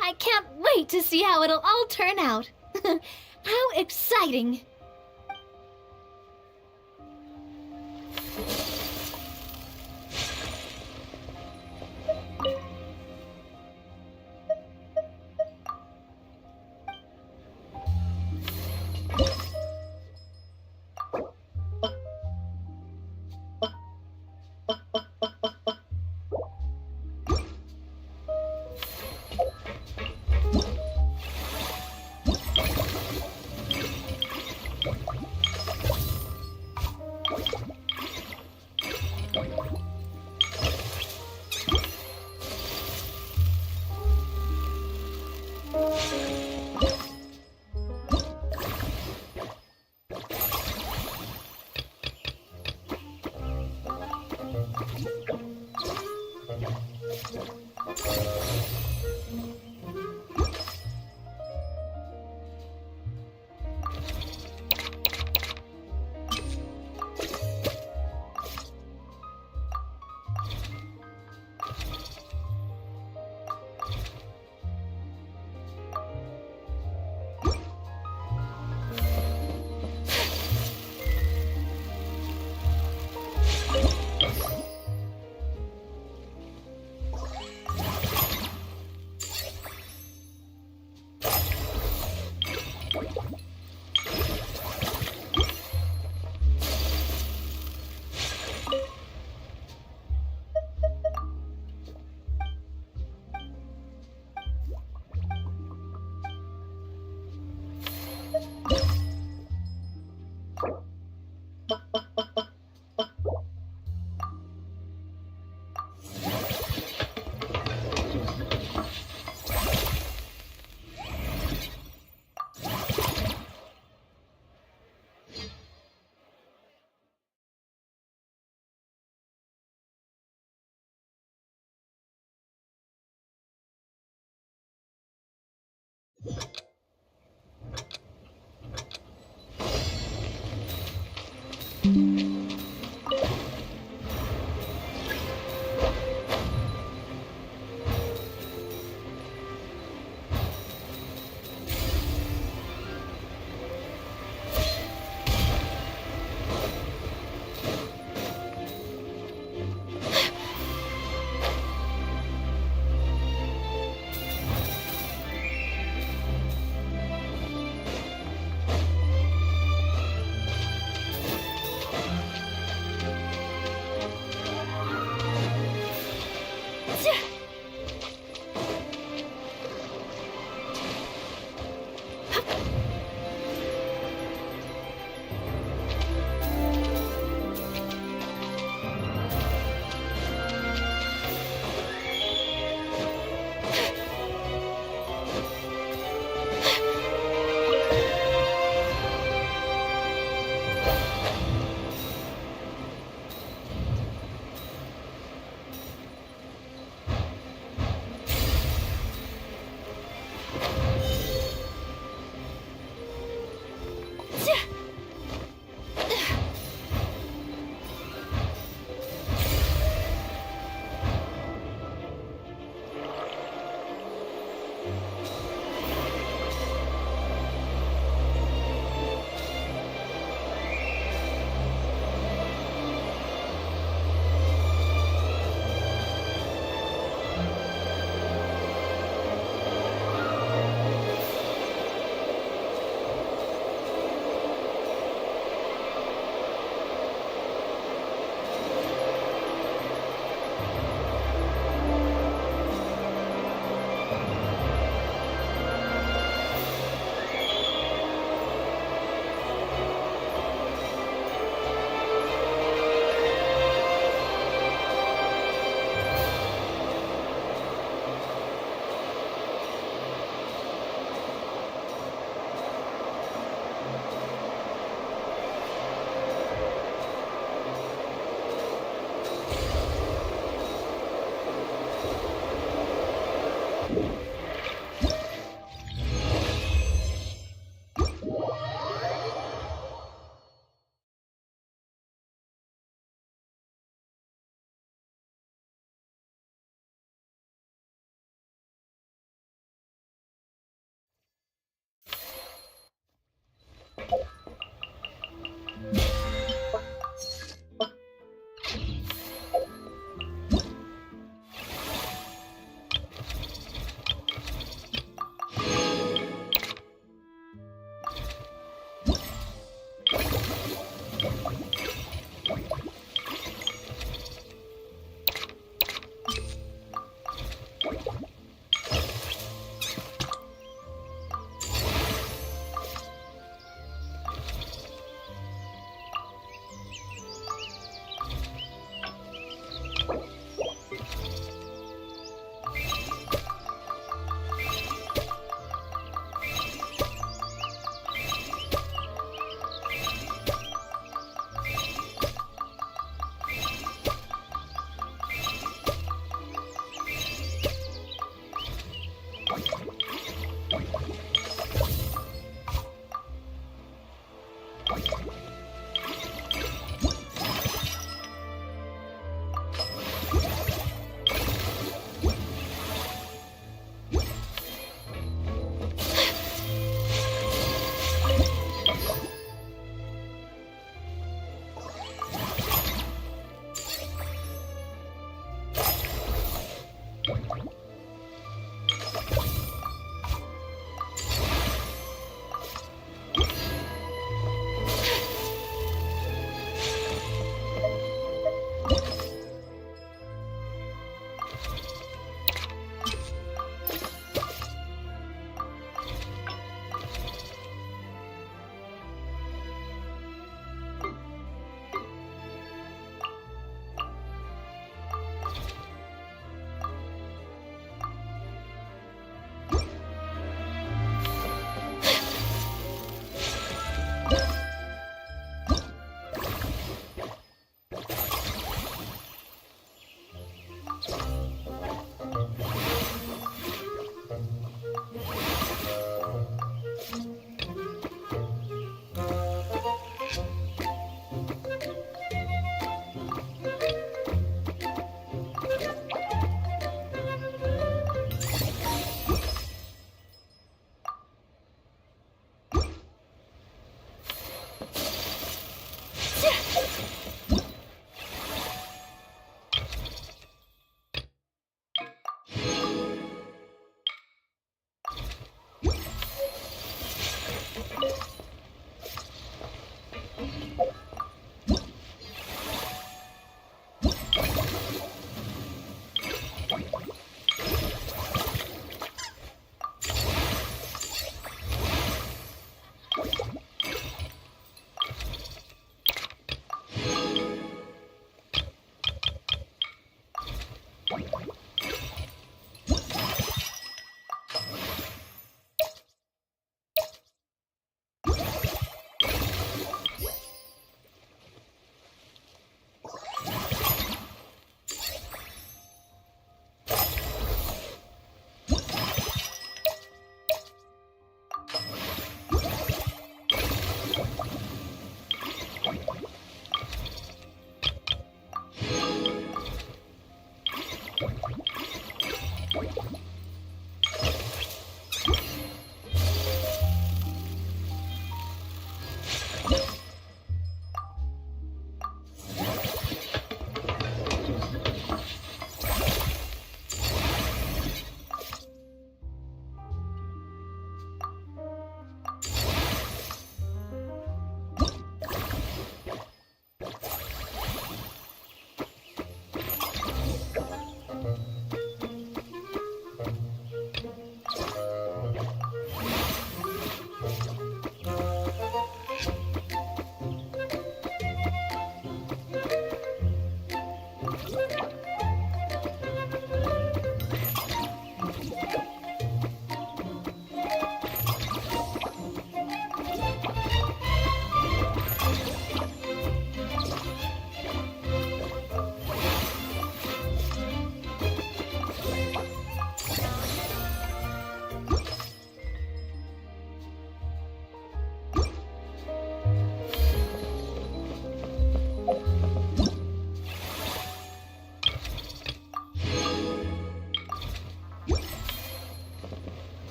I can't wait to see how it'll all turn out. How exciting!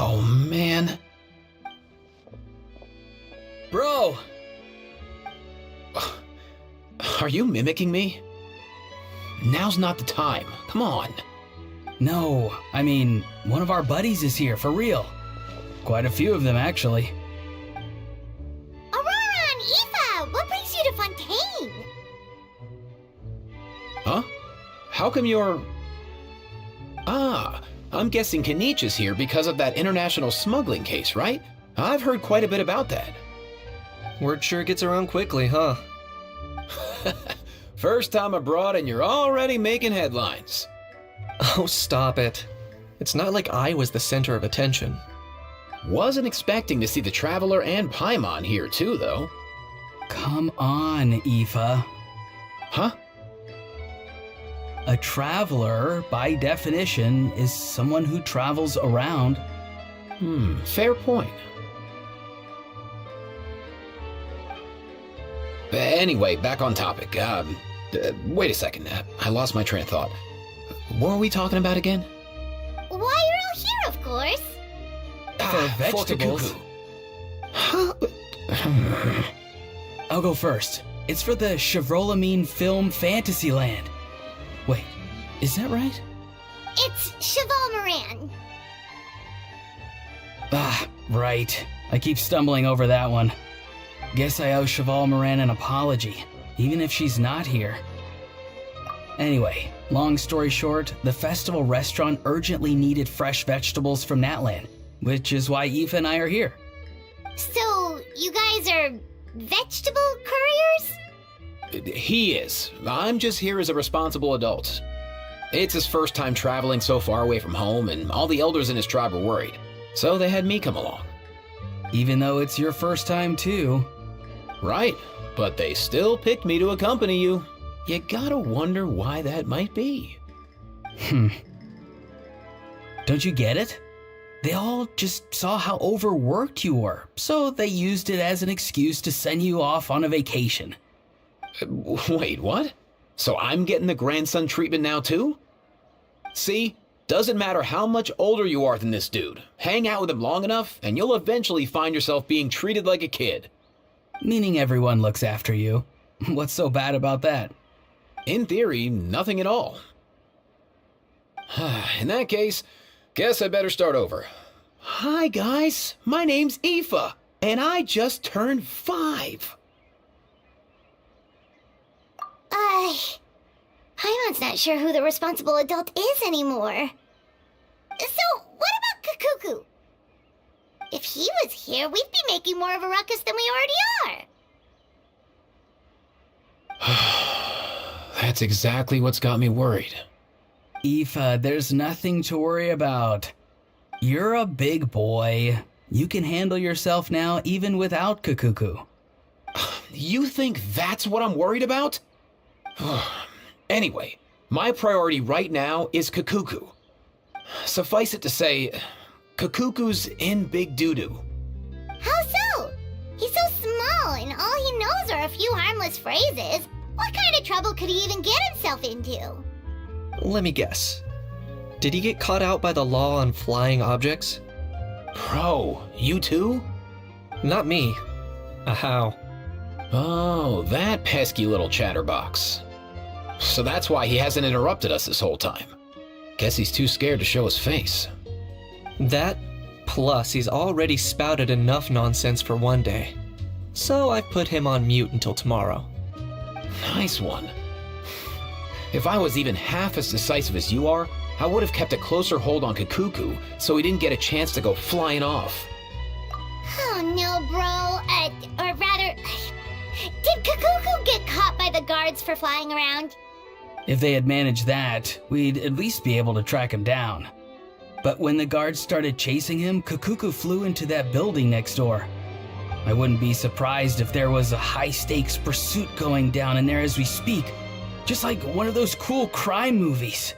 Oh, man. Bro! Are you mimicking me? Now's not the time. Come on. No, I mean, one of our buddies is here, for real. Quite a few of them, actually. Aurora and Aoife, what brings you to Fontaine? Huh? How come you're... Ah, I'm guessing Kaniche is here because of that international smuggling case, right? I've heard quite a bit about that. Word sure gets around quickly, huh? First time abroad and you're already making headlines. Oh, stop it. It's not like I was the center of attention. Wasn't expecting to see the Traveler and Paimon here too, though. Come on, Aoife. Huh? A traveler, by definition, is someone who travels around. Fair point. Anyway, back on topic. Wait a second. I lost my train of thought. What were we talking about again? Why, you're all here, of course. For vegetables. I'll go first. It's for the Chevrolamine Film Fantasyland. Wait, is that right? It's Cheval Moran. Ah, right. I keep stumbling over that one. Guess I owe Cheval Moran an apology, even if she's not here. Anyway, long story short, the festival restaurant urgently needed fresh vegetables from Natlan, which is why Aoife and I are here. So, you guys are vegetable couriers? He is. I'm just here as a responsible adult. It's his first time traveling so far away from home, and all the elders in his tribe were worried. So they had me come along. Even though it's your first time too. Right, but they still picked me to accompany you. You gotta wonder why that might be. Don't you get it? They all just saw how overworked you were, so they used it as an excuse to send you off on a vacation. Wait, what? So I'm getting the grandson treatment now too? See? Doesn't matter how much older you are than this dude. Hang out with him long enough, and you'll eventually find yourself being treated like a kid. Meaning everyone looks after you. What's so bad about that? In theory, nothing at all. In that case, guess I better start over. Hi guys, my name's Aoife, and I just turned 5. Paimon's not sure who the responsible adult is anymore. So, what about Kakuku? If he was here, we'd be making more of a ruckus than we already are. That's exactly what's got me worried. Aoife, there's nothing to worry about. You're a big boy. You can handle yourself now even without Kakuku. You think that's what I'm worried about? Anyway, my priority right now is Kakuku. Suffice it to say, Kakuku's in big doo-doo. How so? He's so small, and all he knows are a few harmless phrases. What kind of trouble could he even get himself into? Let me guess. Did he get caught out by the law on flying objects? Bro, you too? Not me. How? Oh, that pesky little chatterbox. So that's why he hasn't interrupted us this whole time. Guess he's too scared to show his face. That, plus he's already spouted enough nonsense for one day. So I've put him on mute until tomorrow. Nice one. If I was even half as decisive as you are, I would have kept a closer hold on Kakuku so he didn't get a chance to go flying off. Oh no, bro. Or rather, did Kakuku get caught by the guards for flying around? If they had managed that, we'd at least be able to track him down. But when the guards started chasing him, Kakuku flew into that building next door. I wouldn't be surprised if there was a high-stakes pursuit going down in there as we speak. Just like one of those cool crime movies.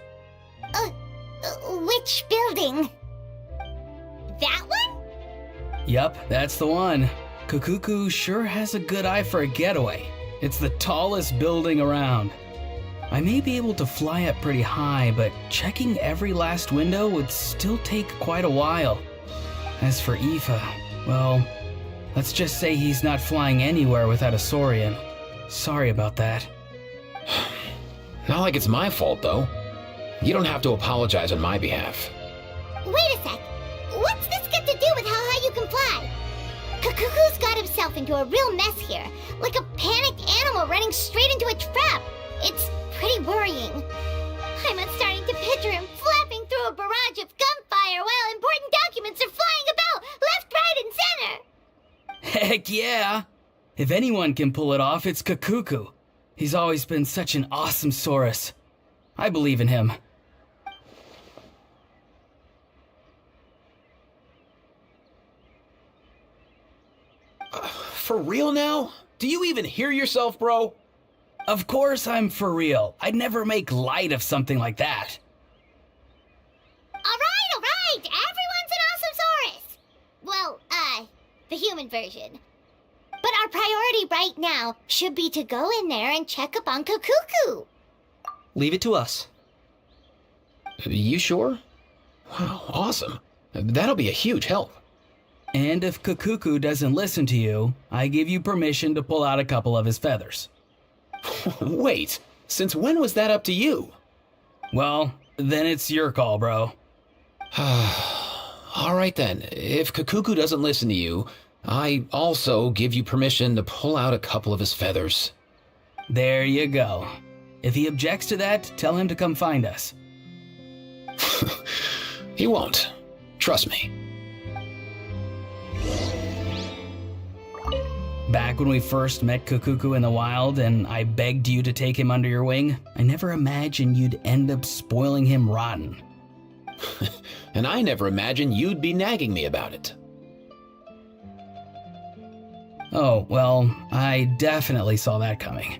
Which building? That one? Yup, that's the one. Kakuku sure has a good eye for a getaway. It's the tallest building around. I may be able to fly up pretty high, but checking every last window would still take quite a while. As for Aoife, well, let's just say he's not flying anywhere without a Saurian. Sorry about that. Not like it's my fault, though. You don't have to apologize on my behalf. Wait a sec. What's this got to do with how high you can fly? Kakuku's got himself into a real mess here, like a panicked animal running straight into a trap. It's pretty worrying. I'm starting to picture him flapping through a barrage of gunfire while important documents are flying about left, right, and center. Heck yeah! If anyone can pull it off, it's Kakuku. He's always been such an awesome Saurus. I believe in him. For real now? Do you even hear yourself, bro? Of course I'm for real. I'd never make light of something like that. All right. Everyone's an awesome Saurus. Well, the human version. But our priority right now should be to go in there and check up on Kakuku. Leave it to us. You sure? Wow, awesome. That'll be a huge help. And if Kakuku doesn't listen to you, I give you permission to pull out a couple of his feathers. Wait, since when was that up to you? Well, then it's your call, bro. All right then, if Kakuku doesn't listen to you, I also give you permission to pull out a couple of his feathers. There you go. If he objects to that, tell him to come find us. He won't. Trust me. Back when we first met Kakuku in the wild and I begged you to take him under your wing, I never imagined you'd end up spoiling him rotten. And I never imagined you'd be nagging me about it. Oh, well, I definitely saw that coming.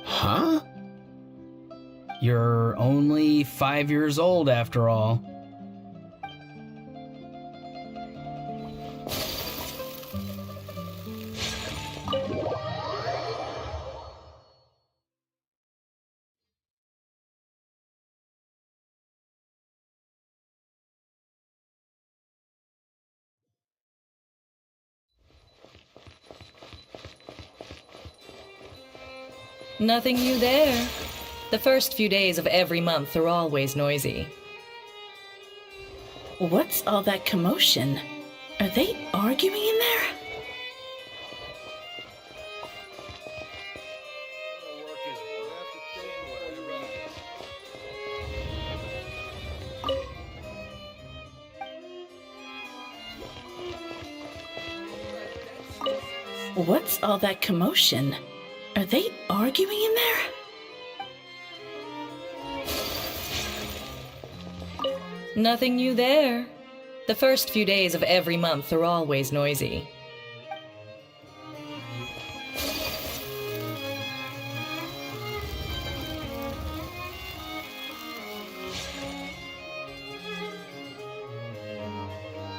Huh? You're only 5 years old after all. Nothing new there. The first few days of every month are always noisy. What's all that commotion? Are they arguing in there? What's all that commotion? Are they arguing in there? Nothing new there. The first few days of every month are always noisy.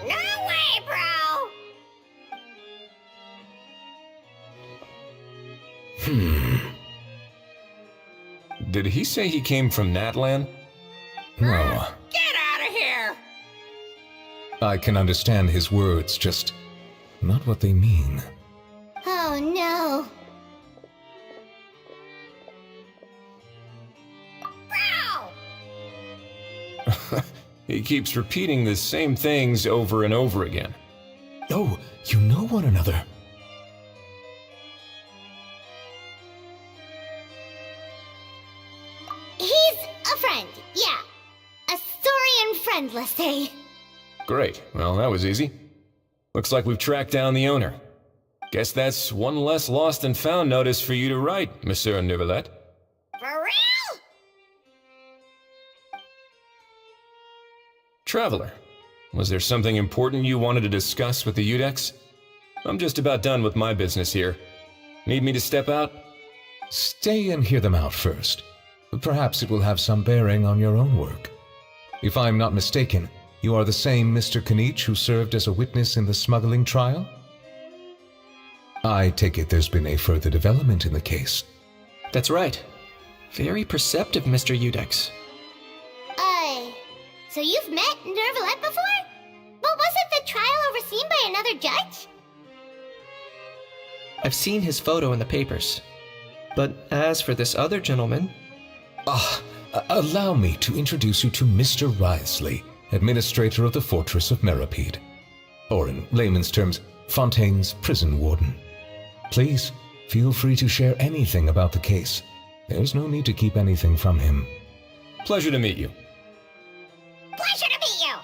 No way, bro! Did he say he came from Natlan? No. Get out of here! I can understand his words, just not what they mean. Oh no. Bro! He keeps repeating the same things over and over again. Oh, you know one another. He's a friend, yeah. A Saurian friend, let's say. Great. Well, that was easy. Looks like we've tracked down the owner. Guess that's one less lost and found notice for you to write, Monsieur Neuvillette. For real? Traveler, was there something important you wanted to discuss with the Udex? I'm just about done with my business here. Need me to step out? Stay and hear them out first. Perhaps it will have some bearing on your own work. If I'm not mistaken, you are the same Mr. Kanich who served as a witness in the smuggling trial? I take it there's been a further development in the case. That's right. Very perceptive, Mr. Udex. So you've met Neuvillette before? But wasn't the trial overseen by another judge? I've seen his photo in the papers. But as for this other gentleman... Allow me to introduce you to Mr. Wriothesley, administrator of the Fortress of Meripede. Or in layman's terms, Fontaine's prison warden. Please, feel free to share anything about the case. There's no need to keep anything from him. Pleasure to meet you. Pleasure to meet you!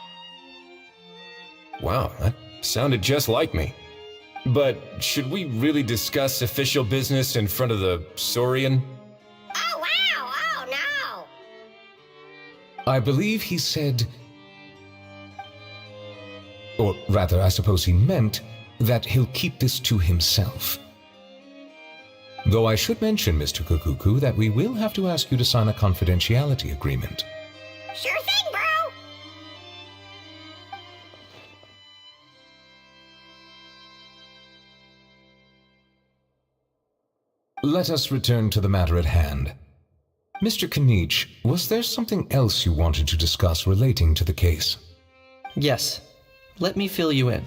Wow, that sounded just like me. But should we really discuss official business in front of the Saurian? Oh, wow! Oh, no! I believe he said... Or rather, I suppose he meant that he'll keep this to himself. Though I should mention, Mr. Kukuku, that we will have to ask you to sign a confidentiality agreement. Sure thing, bro! Let us return to the matter at hand. Mr. Kanich, was there something else you wanted to discuss relating to the case? Yes. Let me fill you in.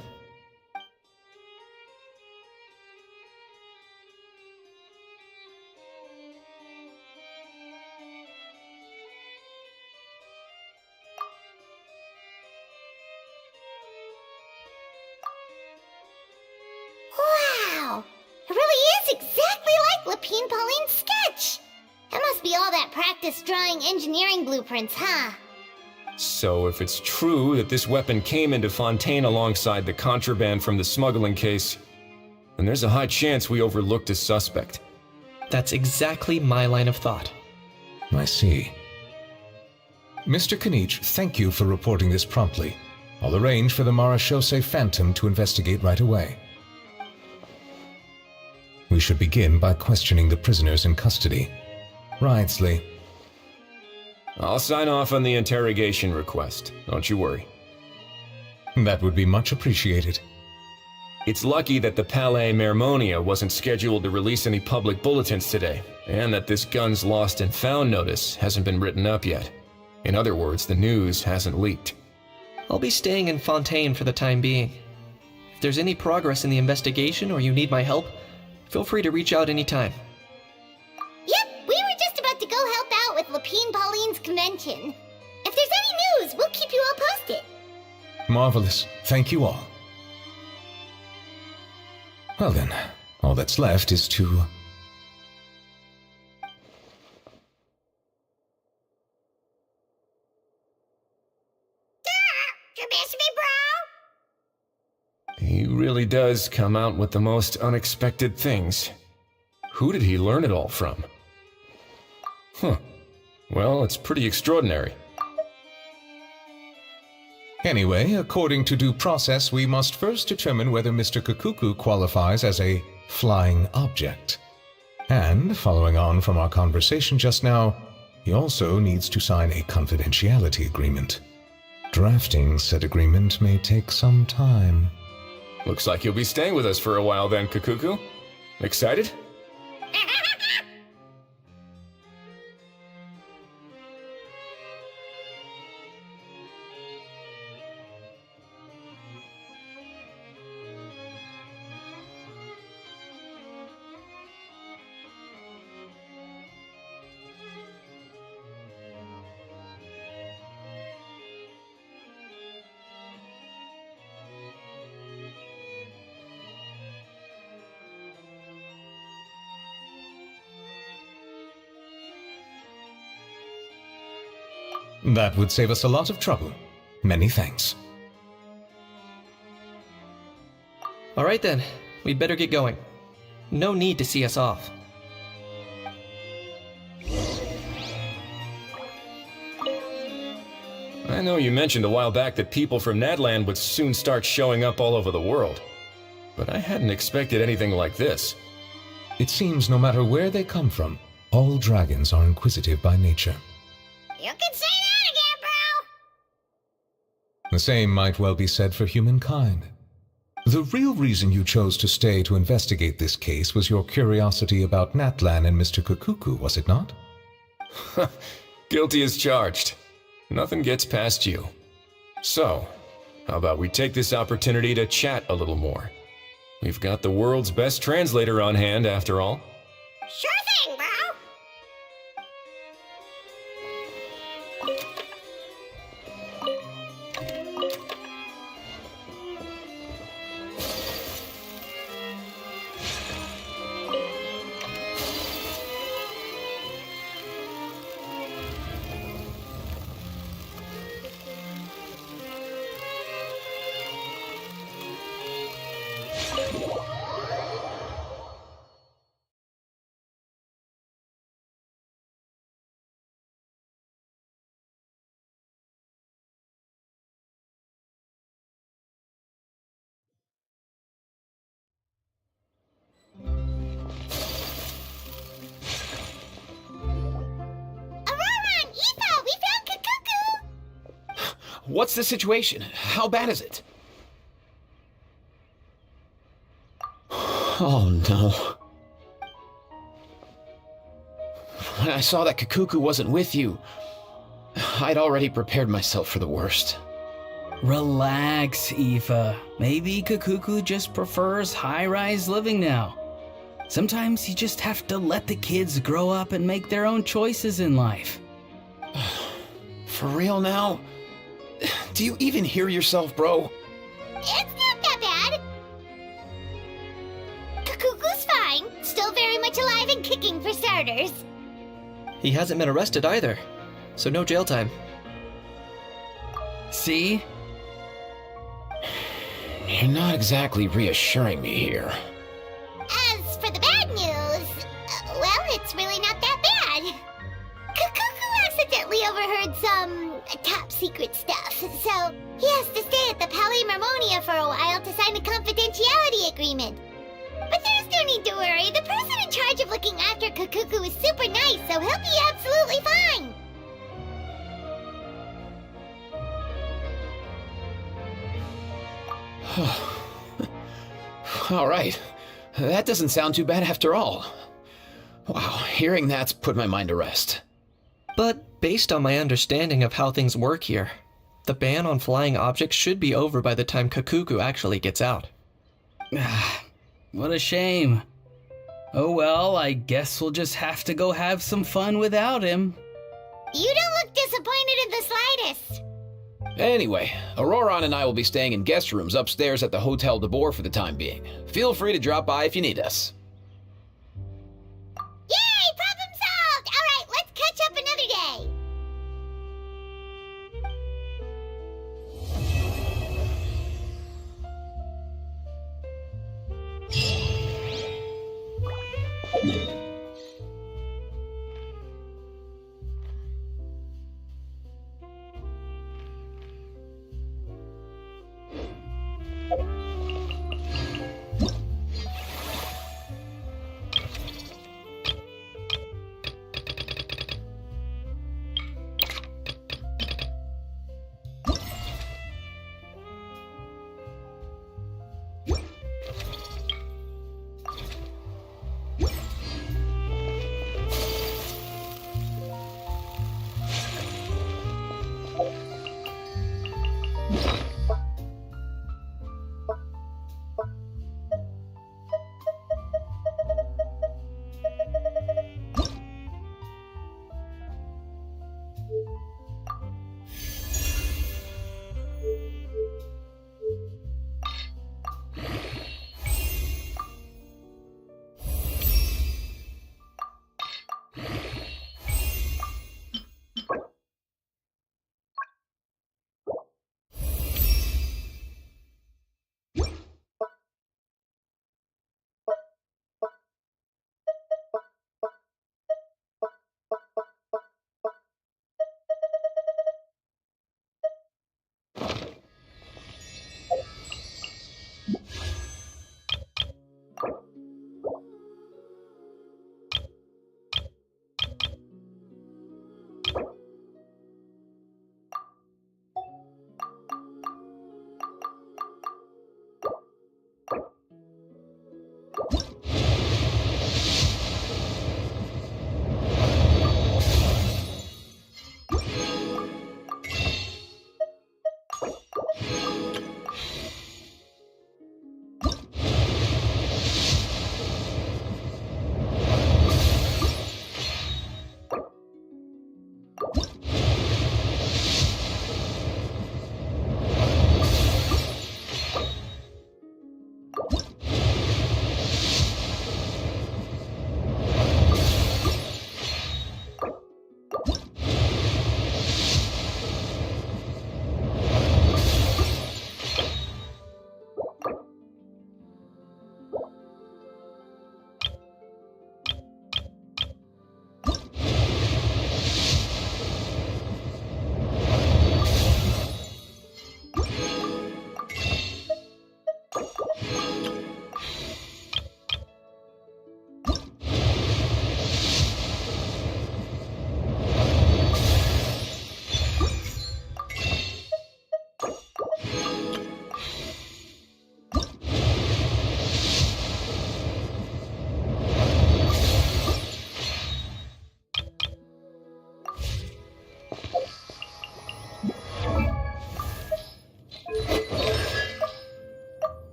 Wow! It really is exactly like Lapine Pauline's sketch! It must be all that practice drawing engineering blueprints, huh? So if it's true that this weapon came into Fontaine alongside the contraband from the smuggling case, then there's a high chance we overlooked a suspect. That's exactly my line of thought. I see. Mr. Kanich, thank you for reporting this promptly. I'll arrange for the Marechaussee Phantom to investigate right away. We should begin by questioning the prisoners in custody. Wriothesley. I'll sign off on the interrogation request. Don't you worry. That would be much appreciated. It's lucky that the Palais Mermonia wasn't scheduled to release any public bulletins today, and that this guns lost and found notice hasn't been written up yet. In other words, the news hasn't leaked. I'll be staying in Fontaine for the time being. If there's any progress in the investigation or you need my help, feel free to reach out anytime. Yep, we were just about to go help out with Lapine Pauline's convention. If there's any news, we'll keep you all posted. Marvelous. Thank you all. Well then, all that's left is to... You miss me, bro? He really does come out with the most unexpected things. Who did he learn it all from? Huh. Well, it's pretty extraordinary. Anyway, according to due process, we must first determine whether Mr. Kukuku qualifies as a flying object. And, following on from our conversation just now, he also needs to sign a confidentiality agreement. Drafting said agreement may take some time. Looks like you'll be staying with us for a while then, Kukuku. Excited? That would save us a lot of trouble. Many thanks. All right then, we'd better get going. No need to see us off. I know you mentioned a while back that people from Nadland would soon start showing up all over the world, but I hadn't expected anything like this. It seems no matter where they come from, all dragons are inquisitive by nature. You can say that again, bro! The same might well be said for humankind. The real reason you chose to stay to investigate this case was your curiosity about Natlan and Mr. Kukuku, was it not? Guilty as charged. Nothing gets past you. So, how about we take this opportunity to chat a little more? We've got the world's best translator on hand, after all. Sure thing, bro! What's the situation? How bad is it? Oh no. When I saw that Kukuku wasn't with you, I'd already prepared myself for the worst. Relax, Aoife. Maybe Kukuku just prefers high-rise living now. Sometimes you just have to let the kids grow up and make their own choices in life. For real now? Do you even hear yourself, bro? It's not that bad. Kukuku's fine. Still very much alive and kicking for starters. He hasn't been arrested either, so no jail time. See? You're not exactly reassuring me here. As for the bad news, well, it's really not that bad. Kukuku accidentally overheard some top secret stuff, so he has to stay at the Palais Marmonia for a while to sign a confidentiality agreement. But there's no need to worry. The person in charge of looking after Kukuku is super nice, so he'll be absolutely fine. All right. That doesn't sound too bad after all. Wow, hearing that's put my mind to rest. But based on my understanding of how things work here, the ban on flying objects should be over by the time Kukuku actually gets out. What a shame. Oh well, I guess we'll just have to go have some fun without him. You don't look disappointed in the slightest. Anyway, Auroron and I will be staying in guest rooms upstairs at the Hotel de Boer for the time being. Feel free to drop by if you need us.